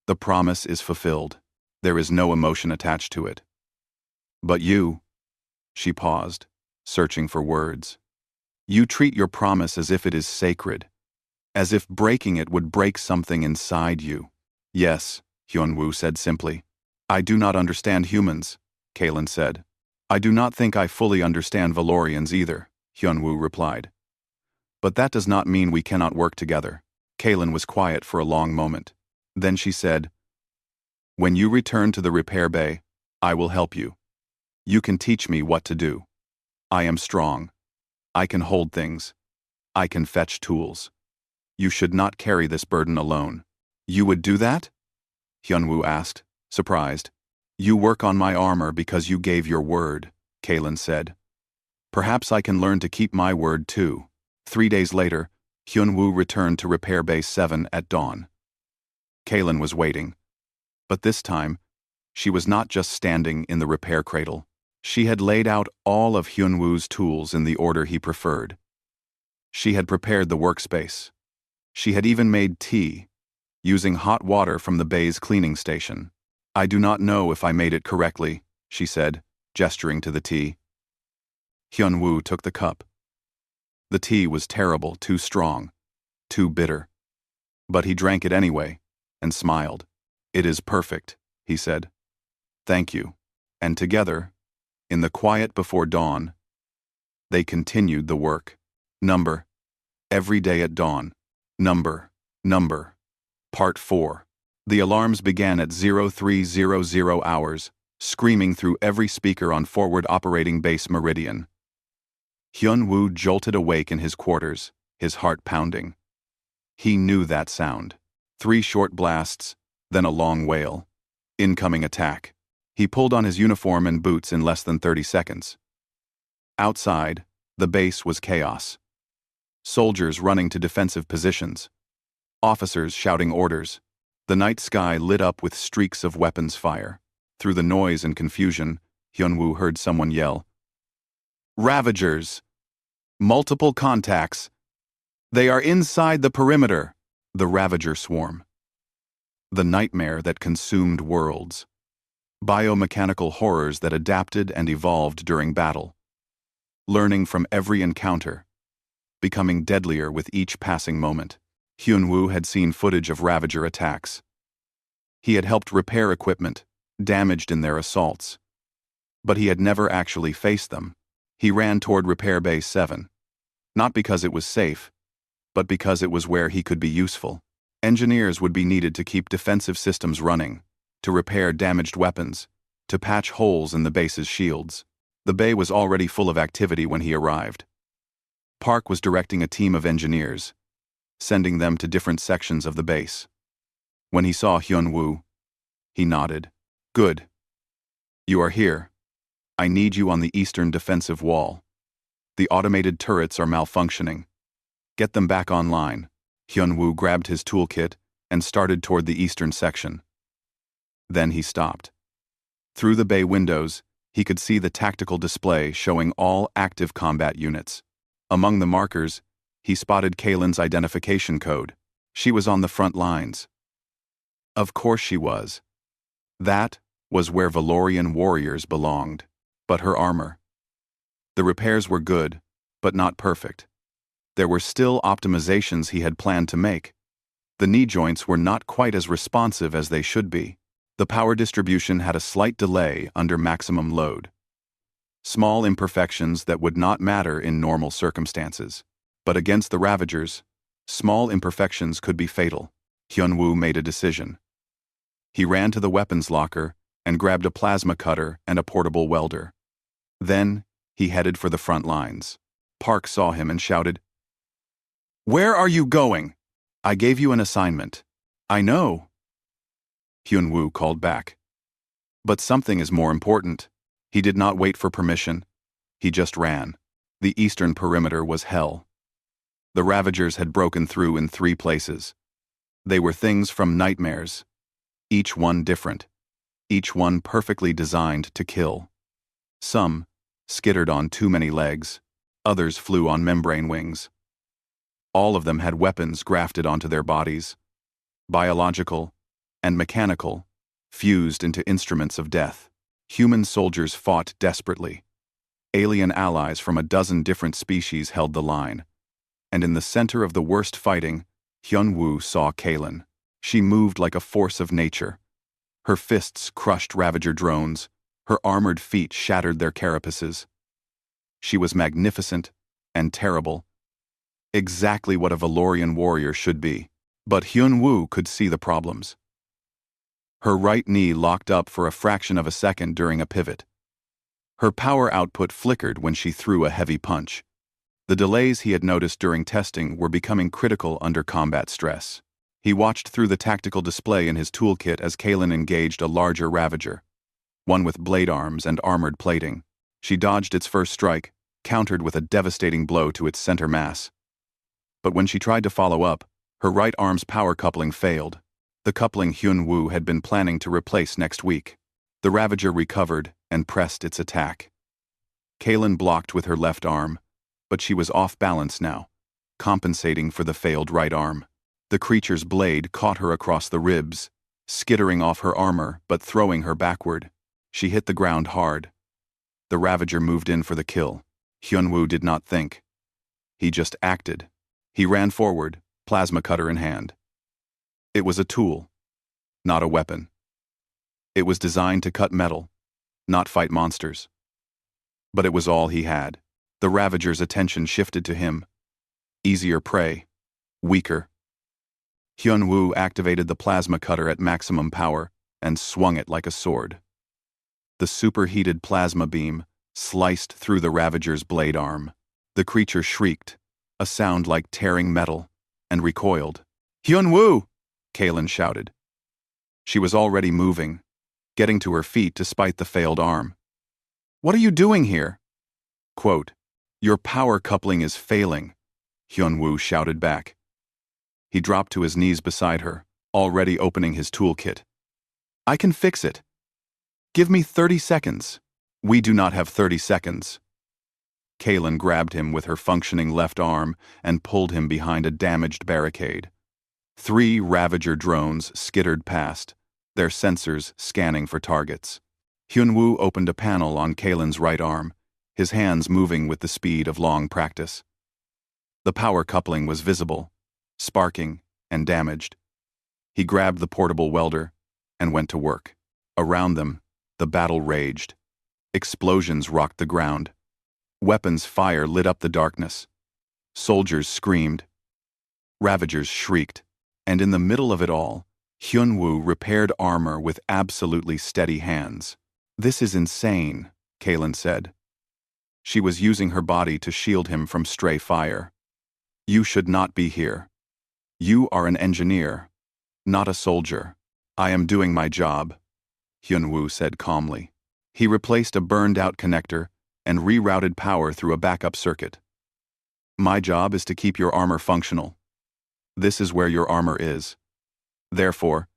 the promise is fulfilled. There is no emotion attached to it. But you," she paused, searching for words, "you treat your promise as if it is sacred, as if breaking it would break something inside you." "Yes," Hyun-woo said simply. "I do not understand humans," Kalen said. "I do not think I fully understand Valorians either," Hyun-woo replied. "But that does not mean we cannot work together." Kalen was quiet for a long moment. Then she said, "When you return to the repair bay, I will help you. You can teach me what to do. I am strong. I can hold things. I can fetch tools. You should not carry this burden alone." "You would do that?" Hyun-woo asked, surprised. "You work on my armor because you gave your word," Kalen said. "Perhaps I can learn to keep my word too." 3 days later, Hyun-woo returned to Repair Bay 7 at dawn. Kalen was waiting. But this time, she was not just standing in the repair cradle. She had laid out all of Hyun-woo's tools in the order he preferred. She had prepared the workspace. She had even made tea, using hot water from the bay's cleaning station. "I do not know if I made it correctly," she said, gesturing to the tea. Hyun-woo took the cup. The tea was terrible, too strong, too bitter. But he drank it anyway, and smiled. "It is perfect," he said. "Thank you." And together, in the quiet before dawn, they continued the work. Number. Every day at dawn. Number. Part 4. The alarms began at 0300 hours, screaming through every speaker on forward operating base Meridian. Hyun-woo jolted awake in his quarters, his heart pounding. He knew that sound. 3 short blasts, then a long wail. Incoming attack. He pulled on his uniform and boots in less than 30 seconds. Outside, the base was chaos. Soldiers running to defensive positions. Officers shouting orders. The night sky lit up with streaks of weapons fire. Through the noise and confusion, Hyun-woo heard someone yell, "Ravagers! Multiple contacts! They are inside the perimeter!" The Ravager swarm. The nightmare that consumed worlds. Biomechanical horrors that adapted and evolved during battle. Learning from every encounter. Becoming deadlier with each passing moment. Hyun-woo had seen footage of Ravager attacks. He had helped repair equipment, damaged in their assaults. But he had never actually faced them. He ran toward Repair Bay 7. Not because it was safe, but because it was where he could be useful. Engineers would be needed to keep defensive systems running, to repair damaged weapons, to patch holes in the base's shields. The bay was already full of activity when he arrived. Park was directing a team of engineers, sending them to different sections of the base. When he saw Hyun-woo, he nodded. "Good. You are here. I need you on the eastern defensive wall. The automated turrets are malfunctioning. Get them back online." Hyun-woo grabbed his toolkit and started toward the eastern section. Then he stopped. Through the bay windows, he could see the tactical display showing all active combat units. Among the markers, he spotted Kalen's identification code. She was on the front lines. Of course she was. That was where Valorian warriors belonged. But her armor. The repairs were good, but not perfect. There were still optimizations he had planned to make. The knee joints were not quite as responsive as they should be. The power distribution had a slight delay under maximum load. Small imperfections that would not matter in normal circumstances. But against the Ravagers, small imperfections could be fatal. Hyunwoo made a decision. He ran to the weapons locker and grabbed a plasma cutter and a portable welder. Then, he headed for the front lines. Park saw him and shouted, "Where are you going? I gave you an assignment." "I know," Hyunwoo called back. "But something is more important." He did not wait for permission. He just ran. The eastern perimeter was hell. The Ravagers had broken through in 3 places. They were things from nightmares. Each one different. Each one perfectly designed to kill. Some skittered on too many legs. Others flew on membrane wings. All of them had weapons grafted onto their bodies. Biological and mechanical, fused into instruments of death. Human soldiers fought desperately. Alien allies from a dozen different species held the line. And in the center of the worst fighting, Hyunwoo saw Kaylin. She moved like a force of nature. Her fists crushed Ravager drones. Her armored feet shattered their carapaces. She was magnificent and terrible. Exactly what a Valorian warrior should be. But Hyunwoo could see the problems. Her right knee locked up for a fraction of a second during a pivot. Her power output flickered when she threw a heavy punch. The delays he had noticed during testing were becoming critical under combat stress. He watched through the tactical display in his toolkit as Kaylin engaged a larger Ravager, one with blade arms and armored plating. She dodged its first strike, countered with a devastating blow to its center mass. But when she tried to follow up, her right arm's power coupling failed. The coupling Hyunwoo had been planning to replace next week. The Ravager recovered and pressed its attack. Kaylin blocked with her left arm, but she was off balance now, compensating for the failed right arm. The creature's blade caught her across the ribs, skittering off her armor but throwing her backward. She hit the ground hard. The Ravager moved in for the kill. Hyunwoo did not think. He just acted. He ran forward, plasma cutter in hand. It was a tool, not a weapon. It was designed to cut metal, not fight monsters. But it was all he had. The Ravager's attention shifted to him. Easier prey. Weaker. Hyunwoo activated the plasma cutter at maximum power and swung it like a sword. The superheated plasma beam sliced through the Ravager's blade arm. The creature shrieked, a sound like tearing metal, and recoiled. "Hyunwoo!" Kaylin shouted. She was already moving, getting to her feet despite the failed arm. "What are you doing here?" Quote, "Your power coupling is failing," Hyunwoo shouted back. He dropped to his knees beside her, already opening his toolkit. "I can fix it. Give me 30 seconds. "We do not have 30 seconds. Kaylin grabbed him with her functioning left arm and pulled him behind a damaged barricade. 3 Ravager drones skittered past, their sensors scanning for targets. Hyunwoo opened a panel on Kaylin's right arm, his hands moving with the speed of long practice. The power coupling was visible, sparking and damaged. He grabbed the portable welder and went to work. Around them, the battle raged. Explosions rocked the ground. Weapons fire lit up the darkness. Soldiers screamed. Ravagers shrieked. And in the middle of it all, Hyunwoo repaired armor with absolutely steady hands. "This is insane," Kaylin said. She was using her body to shield him from stray fire. "You should not be here. You are an engineer, not a soldier." "I am doing my job," Hyunwoo said calmly. He replaced a burned-out connector and rerouted power through a backup circuit. "My job is to keep your armor functional. This is where your armor is. Therefore,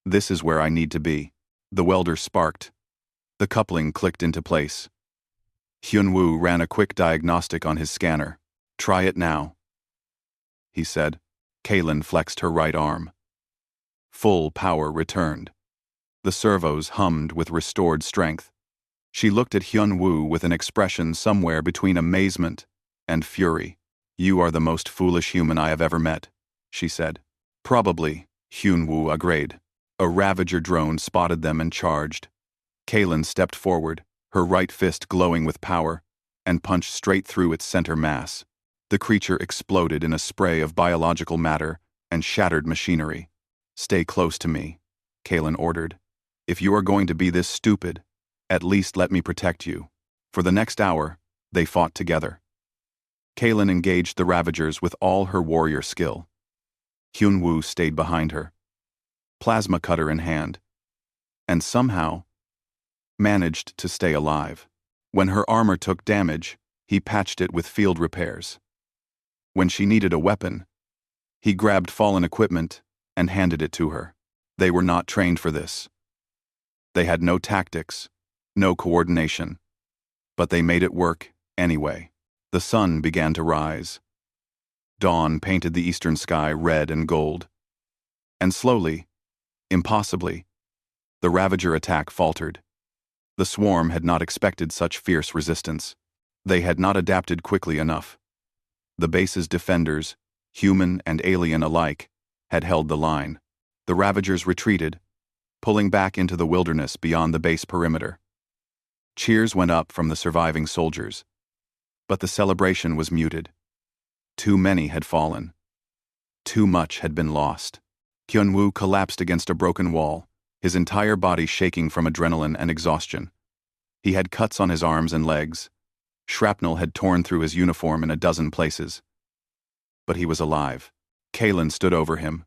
this is where I need to be." The welder sparked. The coupling clicked into place. Hyunwoo ran a quick diagnostic on his scanner. "Try it now," he said. Kaylin flexed her right arm. Full power returned. The servos hummed with restored strength. She looked at Hyunwoo with an expression somewhere between amazement and fury. "You are the most foolish human I have ever met," she said. "Probably," Hyunwoo agreed. A Ravager drone spotted them and charged. Kaylin stepped forward, her right fist glowing with power, and punched straight through its center mass. The creature exploded in a spray of biological matter and shattered machinery. "Stay close to me," Kaylin ordered. "If you are going to be this stupid, at least let me protect you." For the next hour, they fought together. Kaylin engaged the Ravagers with all her warrior skill. Hyun-woo stayed behind her, plasma cutter in hand, and somehow managed to stay alive. When her armor took damage, he patched it with field repairs. When she needed a weapon, he grabbed fallen equipment and handed it to her. They were not trained for this. They had no tactics, no coordination, but they made it work anyway. The sun began to rise. Dawn painted the eastern sky red and gold. And slowly, impossibly, the Ravager attack faltered. The swarm had not expected such fierce resistance. They had not adapted quickly enough. The base's defenders, human and alien alike, had held the line. The Ravagers retreated, pulling back into the wilderness beyond the base perimeter. Cheers went up from the surviving soldiers, but the celebration was muted. Too many had fallen. Too much had been lost. Hyun-woo collapsed against a broken wall, his entire body shaking from adrenaline and exhaustion. He had cuts on his arms and legs. Shrapnel had torn through his uniform in a dozen places. But he was alive. Kaylin stood over him,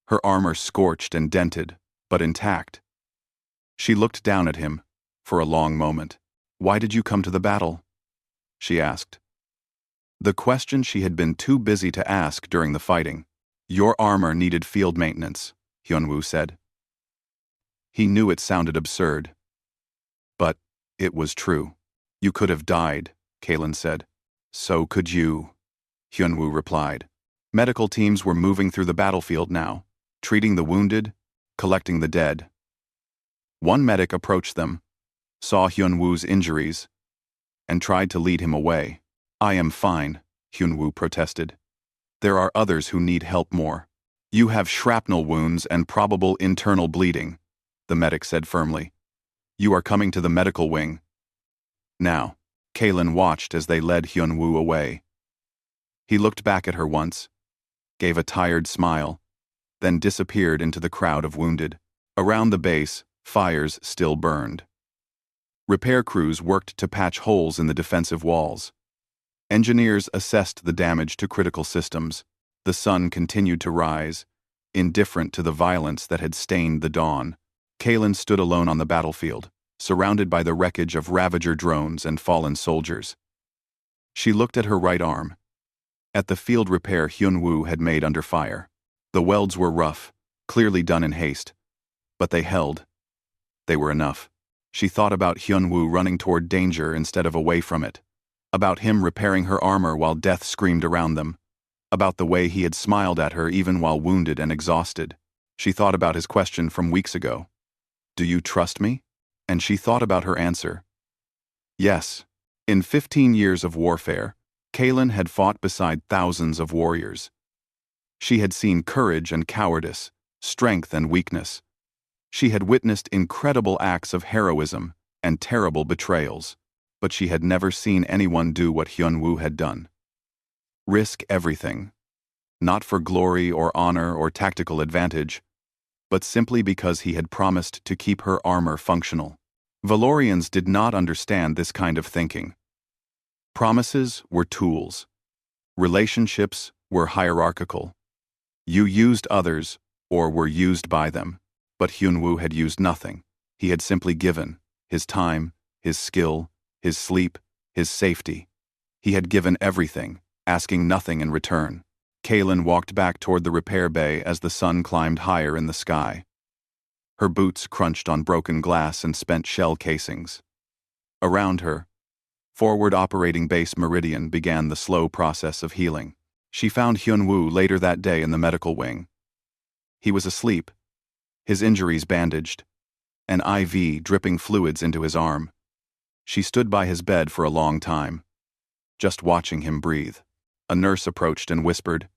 her armor scorched and dented, but intact. She looked down at him for a long moment. "Why did you come to the battle?" she asked. The question she had been too busy to ask during the fighting. "Your armor needed field maintenance," Hyun-woo said. He knew it sounded absurd, but it was true. "You could have died," Kaylin said. "So could you," Hyun-woo replied. Medical teams were moving through the battlefield now, treating the wounded, collecting the dead. One medic approached them, saw Hyun-woo's injuries, and tried to lead him away. "I am fine," Hyun-woo protested. "There are others who need help more." "You have shrapnel wounds and probable internal bleeding," the medic said firmly. "You are coming to the medical wing." Now, Kaylin watched as they led Hyun-woo away. He looked back at her once, gave a tired smile, then disappeared into the crowd of wounded. Around the base, fires still burned. Repair crews worked to patch holes in the defensive walls. Engineers assessed the damage to critical systems. The sun continued to rise, indifferent to the violence that had stained the dawn. Kaylin stood alone on the battlefield, surrounded by the wreckage of Ravager drones and fallen soldiers. She looked at her right arm, at the field repair Hyun-woo had made under fire. The welds were rough, clearly done in haste, but they held. They were enough. She thought about Hyun-woo running toward danger instead of away from it, about him repairing her armor while death screamed around them, about the way he had smiled at her even while wounded and exhausted. She thought about his question from weeks ago. "Do you trust me?" And she thought about her answer. Yes. In 15 years of warfare, Kaylin had fought beside thousands of warriors. She had seen courage and cowardice, strength and weakness. She had witnessed incredible acts of heroism and terrible betrayals, but she had never seen anyone do what Hyun-woo had done. Risk everything, not for glory or honor or tactical advantage, but simply because he had promised to keep her armor functional. Valorians did not understand this kind of thinking. Promises were tools. Relationships were hierarchical. You used others or were used by them. But Hyun-woo had used nothing. He had simply given his time, his skill, his sleep, his safety. He had given everything, asking nothing in return. Kaylin walked back toward the repair bay as the sun climbed higher in the sky. Her boots crunched on broken glass and spent shell casings. Around her, forward operating base Meridian began the slow process of healing. She found Hyun-woo later that day in the medical wing. He was asleep, his injuries bandaged, an IV dripping fluids into his arm. She stood by his bed for a long time, just watching him breathe. A nurse approached and whispered,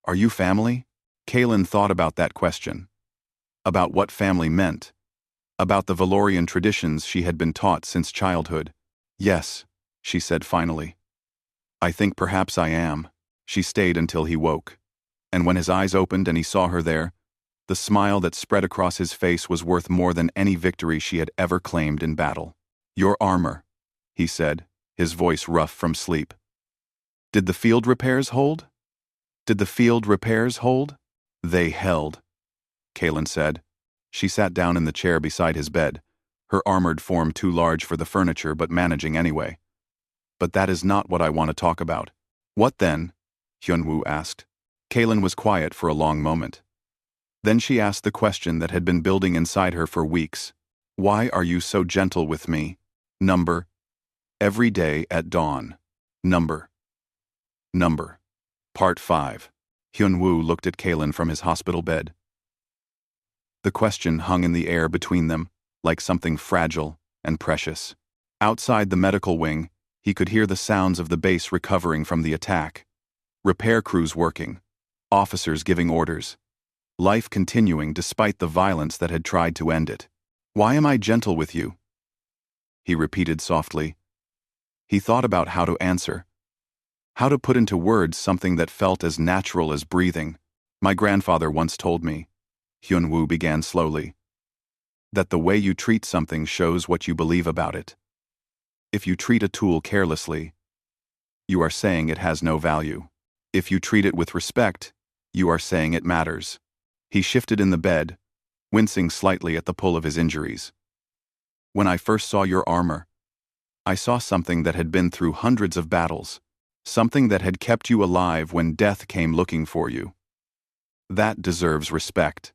"Are you family?" Kaylin thought about that question. about what family meant, about the Valorian traditions she had been taught since childhood. "Yes," she said finally. "I think perhaps I am." She stayed until he woke. And when his eyes opened and he saw her there, the smile that spread across his face was worth more than any victory she had ever claimed in battle. "Your armor," he said, his voice rough from sleep. "Did the field repairs hold? Did the field repairs hold?" "They held," Kaelin said. She sat down in the chair beside his bed, her armored form too large for the furniture but managing anyway. "But that is not what I want to talk about." "What then?" Hyunwoo asked. Kaelin was quiet for a long moment. Then she asked the question that had been building inside her for weeks. "Why are you so gentle with me? Number. Every day at dawn. Number. Number." Part 5. Hyunwoo looked at Kaelin from his hospital bed. The question hung in the air between them, like something fragile and precious. Outside the medical wing, he could hear the sounds of the base recovering from the attack. Repair crews working, officers giving orders. Life continuing despite the violence that had tried to end it. "Why am I gentle with you?" he repeated softly. He thought about how to answer. How to put into words something that felt as natural as breathing. "My grandfather once told me," Hyunwoo began slowly, "that the way you treat something shows what you believe about it. If you treat a tool carelessly, you are saying it has no value. If you treat it with respect, you are saying it matters." He shifted in the bed, wincing slightly at the pull of his injuries. "When I first saw your armor, I saw something that had been through hundreds of battles, something that had kept you alive when death came looking for you. That deserves respect.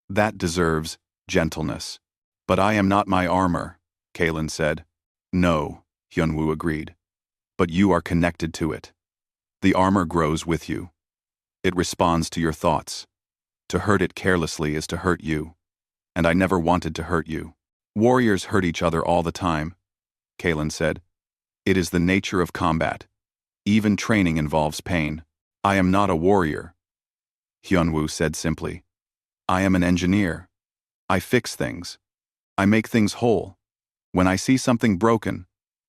That deserves gentleness." "But I am not my armor," Kaelin said. "No," Hyunwoo agreed. "But you are connected to it. The armor grows with you. It responds to your thoughts. To hurt it carelessly is to hurt you. And I never wanted to hurt you." "Warriors hurt each other all the time," Kaelin said. "It is the nature of combat. Even training involves pain." "I am not a warrior," Hyunwoo said simply. "I am an engineer. I fix things. I make things whole. When I see something broken,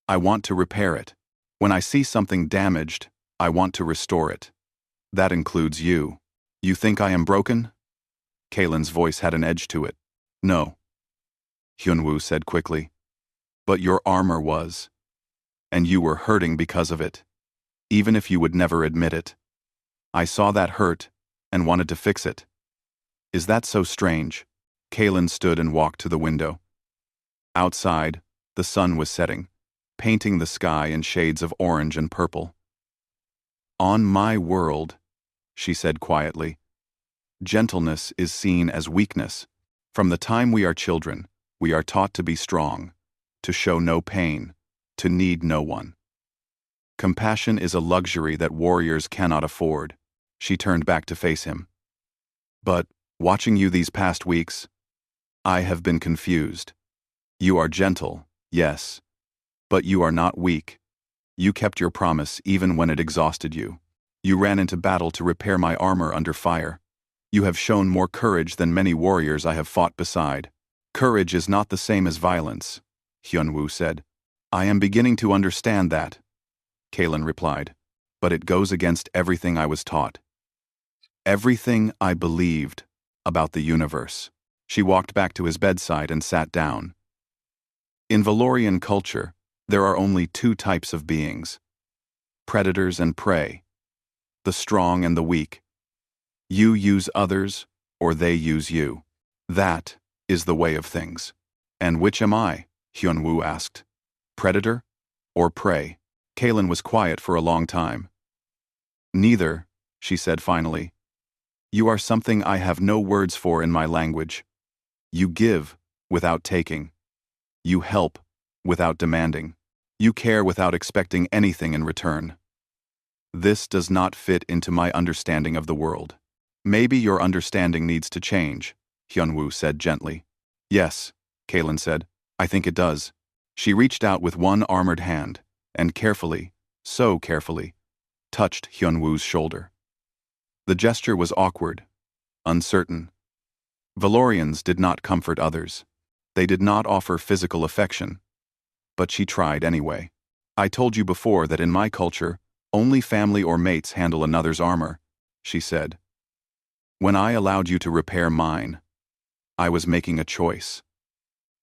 I want to repair it. When I see something damaged, I want to restore it. That includes you." "You think I am broken?" Kaelin's voice had an edge to it. "No," Hyunwoo said quickly. "But your armor was. And you were hurting because of it. Even if you would never admit it. I saw that hurt and wanted to fix it. Is that so strange?" Kaelin stood and walked to the window. Outside, the sun was setting, painting the sky in shades of orange and purple. "On my world," she said quietly, "gentleness is seen as weakness. From the time we are children, we are taught to be strong, to show no pain, to need no one. Compassion is a luxury that warriors cannot afford." She turned back to face him. "But, watching you these past weeks, I have been confused. You are gentle, yes, but you are not weak. You kept your promise even when it exhausted you. You ran into battle to repair my armor under fire. You have shown more courage than many warriors I have fought beside." "Courage is not the same as violence," Hyunwoo said. "I am beginning to understand that," Kaelin replied. "But it goes against everything I was taught. Everything I believed about the universe." She walked back to his bedside and sat down. "In Valorian culture, there are only two types of beings: predators and prey, the strong and the weak. You use others, or they use you. That is the way of things." "And which am I?" Hyunwoo asked. "Predator or prey?" Kaelin was quiet for a long time. "Neither," she said finally. "You are something I have no words for in my language. You give without taking. You help without demanding. You care without expecting anything in return. This does not fit into my understanding of the world." "Maybe your understanding needs to change," Hyunwoo said gently. "Yes," Kaelin said. "I think it does." She reached out with one armored hand, and carefully, so carefully, touched Hyunwoo's shoulder. The gesture was awkward, uncertain. Valorians did not comfort others. They did not offer physical affection. But she tried anyway. I told you before that in my culture, only family or mates handle another's armor, she said. When I allowed you to repair mine, I was making a choice.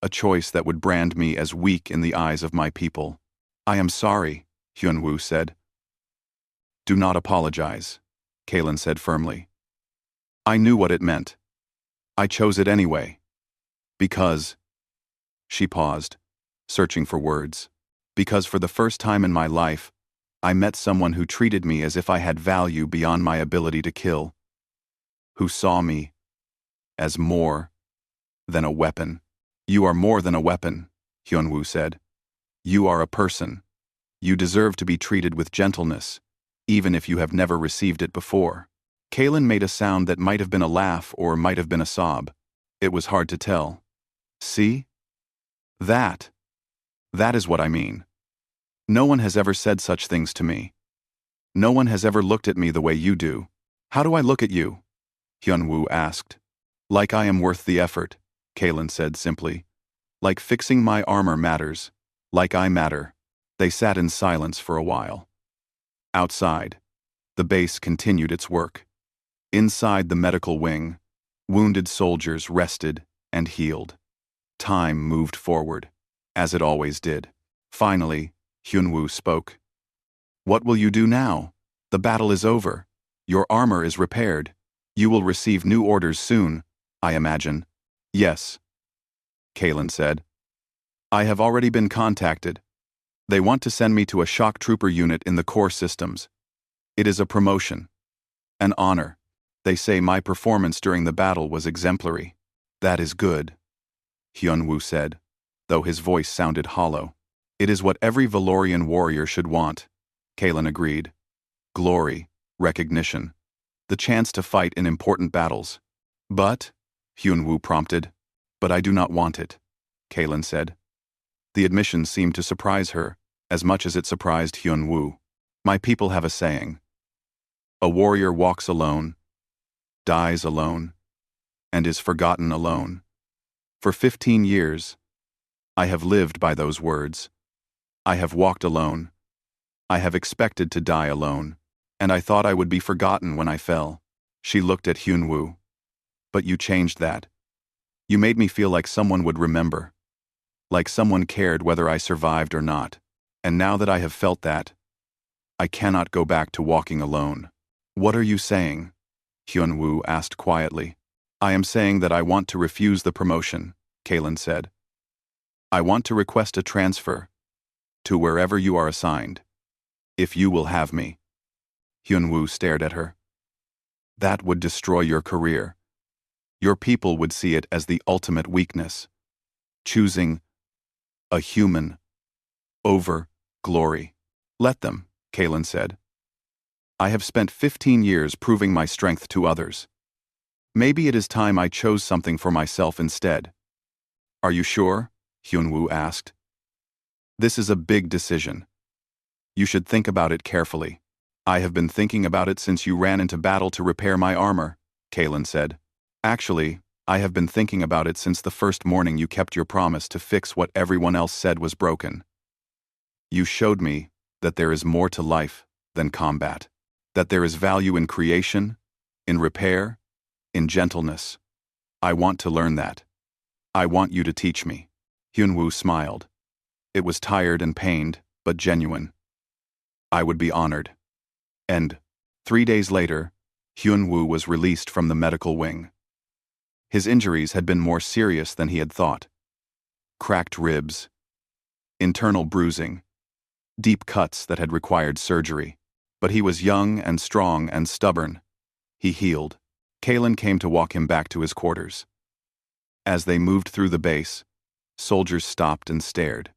A choice that would brand me as weak in the eyes of my people. I am sorry, Hyunwoo said. Do not apologize, Kalin said firmly. I knew what it meant. I chose it anyway. Because... She paused, searching for words. Because for the first time in my life, I met someone who treated me as if I had value beyond my ability to kill. Who saw me as more than a weapon. You are more than a weapon, Hyunwoo said. You are a person. You deserve to be treated with gentleness, even if you have never received it before. Kalin made a sound that might have been a laugh or might have been a sob. It was hard to tell. See? That is what I mean. No one has ever said such things to me. No one has ever looked at me the way you do. How do I look at you? Hyunwoo asked. Like I am worth the effort, Kalin said simply. Like fixing my armor matters. Like I matter. They sat in silence for a while. Outside, the base continued its work. Inside the medical wing, wounded soldiers rested and healed. Time moved forward, as it always did. Finally, Hyunwoo spoke. What will you do now? The battle is over. Your armor is repaired. You will receive new orders soon, I imagine. Yes, Kalin said. I have already been contacted. They want to send me to a shock trooper unit in the core systems. It is a promotion. An honor. They say my performance during the battle was exemplary. That is good, Hyunwoo said, though his voice sounded hollow. It is what every Valorian warrior should want, Kalin agreed. Glory, recognition, the chance to fight in important battles. But, Hyunwoo prompted. But I do not want it, Kalin said. The admission seemed to surprise her, as much as it surprised Hyunwoo. My people have a saying. A warrior walks alone, dies alone, and is forgotten alone. For 15 years, I have lived by those words. I have walked alone. I have expected to die alone, and I thought I would be forgotten when I fell. She looked at Hyunwoo. But you changed that. You made me feel like someone would remember. Like someone cared whether I survived or not. And now that I have felt that, I cannot go back to walking alone. What are you saying? Hyunwoo asked quietly. I am saying that I want to refuse the promotion, Kalin said. I want to request a transfer to wherever you are assigned, if you will have me. Hyunwoo stared at her. That would destroy your career. Your people would see it as the ultimate weakness. Choosing a human over glory. Let them, Kalin said. I have spent 15 years proving my strength to others. Maybe it is time I chose something for myself instead. Are you sure? Hyunwoo asked. This is a big decision. You should think about it carefully. I have been thinking about it since you ran into battle to repair my armor, Kalin said. Actually, I have been thinking about it since the first morning you kept your promise to fix what everyone else said was broken. You showed me that there is more to life than combat. That there is value in creation, in repair, in gentleness. I want to learn that. I want you to teach me. Hyunwoo smiled. It was tired and pained, but genuine. I would be honored. And 3 days later, Hyunwoo was released from the medical wing. His injuries had been more serious than he had thought. Cracked ribs, internal bruising, deep cuts that had required surgery. But he was young and strong and stubborn. He healed. Kalin came to walk him back to his quarters. As they moved through the base, soldiers stopped and stared.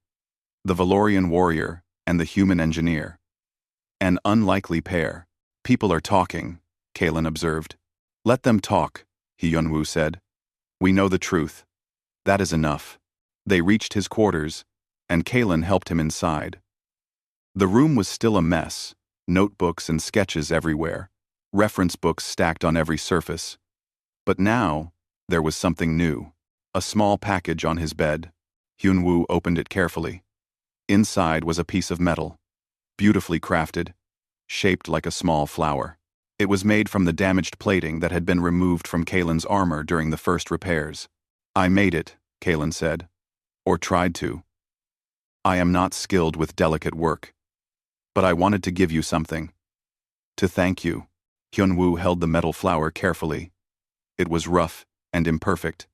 The Valorian warrior and the human engineer. An unlikely pair. People are talking, Kalin observed. Let them talk, Hyunwoo said. We know the truth. That is enough. They reached his quarters, and Kalin helped him inside. The room was still a mess. Notebooks and sketches everywhere, reference books stacked on every surface. But now, There was something new. A small package on his bed. Hyunwoo opened it carefully. Inside was a piece of metal, beautifully crafted, shaped like a small flower. It was made from the damaged plating that had been removed from Kalen's armor during the first repairs. I made it, Kalen said. Or tried to. I am not skilled with delicate work. But I wanted to give you something. To thank you. Hyunwoo held the metal flower carefully. It was rough and imperfect,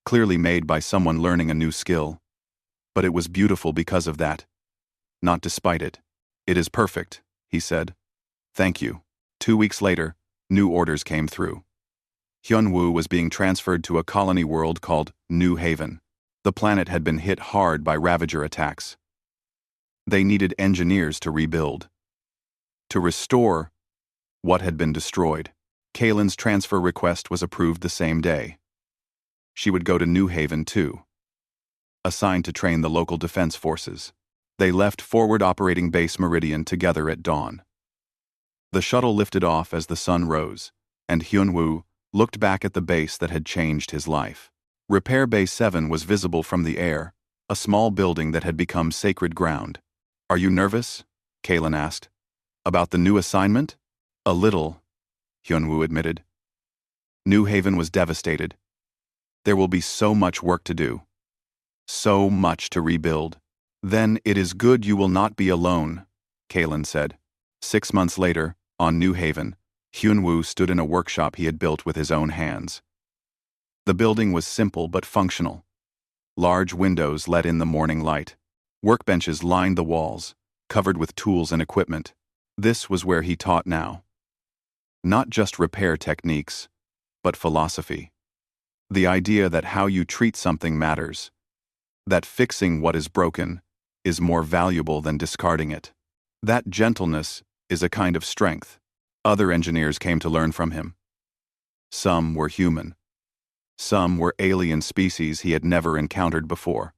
clearly made by someone learning a new skill. But it was beautiful because of that. Not despite it. It is perfect, he said. Thank you. 2 weeks later, new orders came through. Hyunwoo was being transferred to a colony world called New Haven. The planet had been hit hard by Ravager attacks. They needed engineers to rebuild, to restore what had been destroyed. Kalen's transfer request was approved the same day. She would go to New Haven too, assigned to train the local defense forces. They left Forward Operating Base Meridian together at dawn. The shuttle lifted off as the sun rose, and Hyunwoo looked back at the base that had changed his life. Repair Bay 7 was visible from the air, a small building that had become sacred ground. Are you nervous? Kalen asked. About the new assignment? A little, Hyunwoo admitted. New Haven was devastated. There will be so much work to do. So much to rebuild. Then it is good you will not be alone, Kalen said. 6 months later, on New Haven, Hyunwoo stood in a workshop he had built with his own hands. The building was simple but functional. Large windows let in the morning light. Workbenches lined the walls, covered with tools and equipment. This was where he taught now. Not just repair techniques, but philosophy. The idea that how you treat something matters. That fixing what is broken is more valuable than discarding it. That gentleness is a kind of strength. Other engineers came to learn from him. Some were human. Some were alien species he had never encountered before.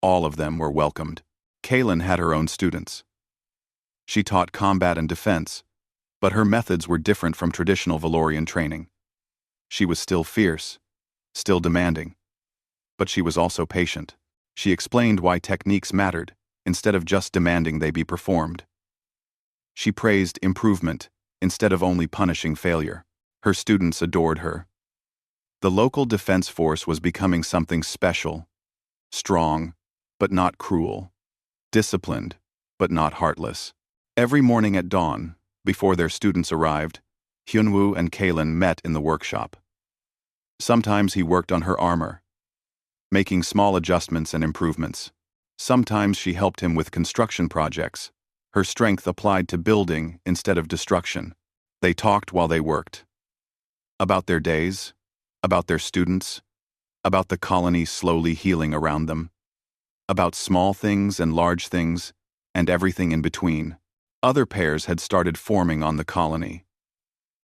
All of them were welcomed. Kalen had her own students. She taught combat and defense, but her methods were different from traditional Valorian training. She was still fierce, still demanding, but she was also patient. She explained why techniques mattered, instead of just demanding they be performed. She praised improvement, instead of only punishing failure. Her students adored her. The local defense force was becoming something special, strong, but not cruel, disciplined, but not heartless. Every morning at dawn, before their students arrived, Hyunwoo and Kalen met in the workshop. Sometimes he worked on her armor, making small adjustments and improvements. Sometimes she helped him with construction projects, her strength applied to building instead of destruction. They talked while they worked. About their days, about their students, about the colony slowly healing around them, about small things and large things, and everything in between. Other pairs had started forming on the colony.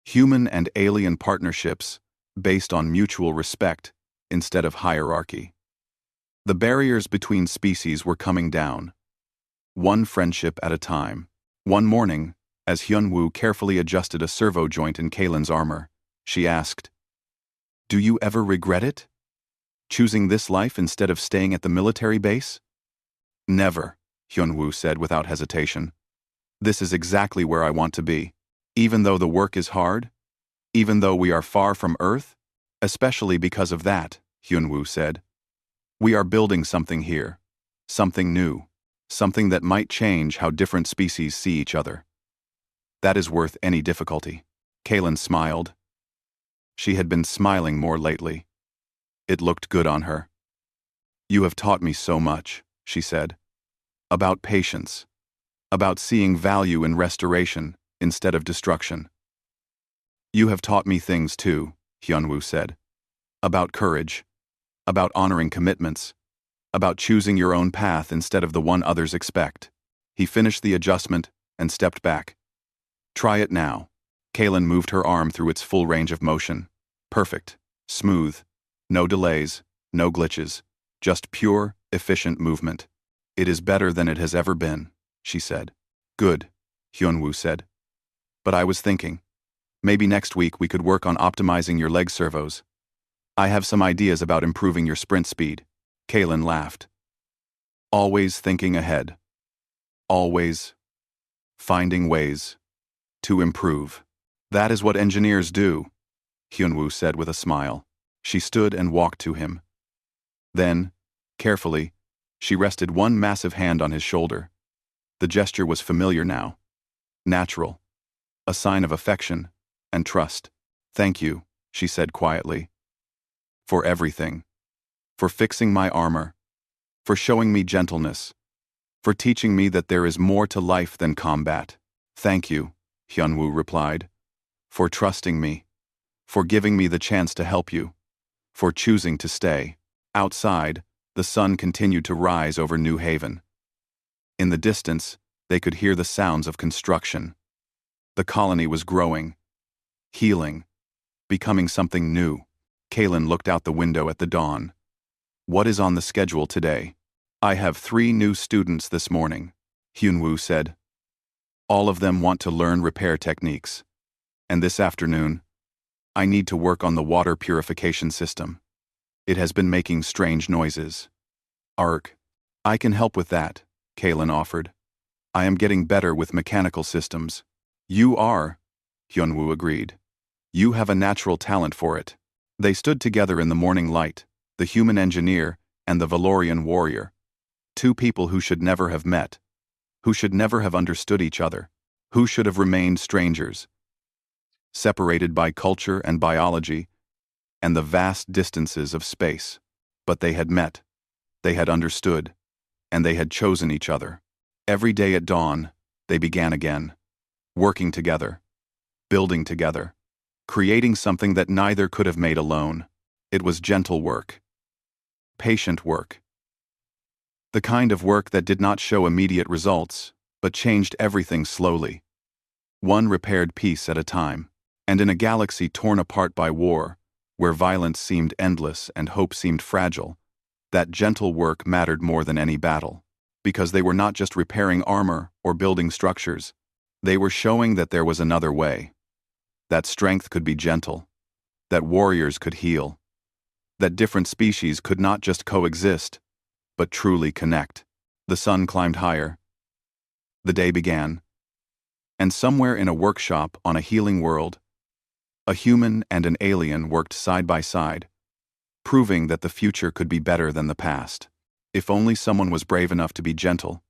Human and alien partnerships based on mutual respect instead of hierarchy. The barriers between species were coming down, one friendship at a time. One morning, as Hyunwoo carefully adjusted a servo joint in Kalen's armor, she asked, "Do you ever regret it? Choosing this life instead of staying at the military base?" "Never," Hyunwoo said without hesitation. "This is exactly where I want to be. Even though the work is hard, even though we are far from Earth, especially because of that," Hyunwoo said. "We are building something here, something new, something that might change how different species see each other. That is worth any difficulty." Kalen smiled. She had been smiling more lately. It looked good on her. "You have taught me so much," she said. "About patience, about seeing value in restoration instead of destruction." "You have taught me things too," Hyunwoo said. "About courage, about honoring commitments, about choosing your own path instead of the one others expect." He finished the adjustment and stepped back. "Try it now." Kalen moved her arm through its full range of motion. Perfect, smooth, no delays, no glitches, just pure, efficient movement. "It is better than it has ever been," she said. "Good," Hyunwoo said. "But I was thinking, maybe next week we could work on optimizing your leg servos. I have some ideas about improving your sprint speed. Kalen laughed. Always thinking ahead. Always finding ways to improve. That is what engineers do, Hyunwoo said with a smile. She stood and walked to him. Then, carefully, she rested one massive hand on his shoulder. The gesture was familiar now. Natural. A sign of affection and trust. Thank you, she said quietly. For everything. For fixing my armor. For showing me gentleness. For teaching me that there is more to life than combat. Thank you, Hyunwoo replied. For trusting me. For giving me the chance to help you. For choosing to stay. Outside, the sun continued to rise over New Haven. In the distance, they could hear the sounds of construction. The colony was growing, healing, becoming something new. Kalen looked out the window at the dawn. What is on the schedule today? I have 3 new students this morning, Hyunwoo said. All of them want to learn repair techniques. And this afternoon, I need to work on the water purification system. It has been making strange noises. Ark. I can help with that, Kalen offered. I am getting better with mechanical systems. You are, Hyunwoo agreed. You have a natural talent for it. They stood together in the morning light, the human engineer and the Valorian warrior. 2 people who should never have met, who should never have understood each other, who should have remained strangers, separated by culture and biology and the vast distances of space. But they had met, they had understood, and they had chosen each other. Every day at dawn, they began again, working together, building together, creating something that neither could have made alone. It was gentle work, patient work, the kind of work that did not show immediate results, but changed everything slowly, one repaired piece at a time. And in a galaxy torn apart by war, where violence seemed endless and hope seemed fragile, that gentle work mattered more than any battle, because they were not just repairing armor or building structures, they were showing that there was another way, that strength could be gentle, that warriors could heal, that different species could not just coexist, but truly connect. The sun climbed higher. The day began. And somewhere in a workshop on a healing world, a human and an alien worked side by side, proving that the future could be better than the past. If only someone was brave enough to be gentle,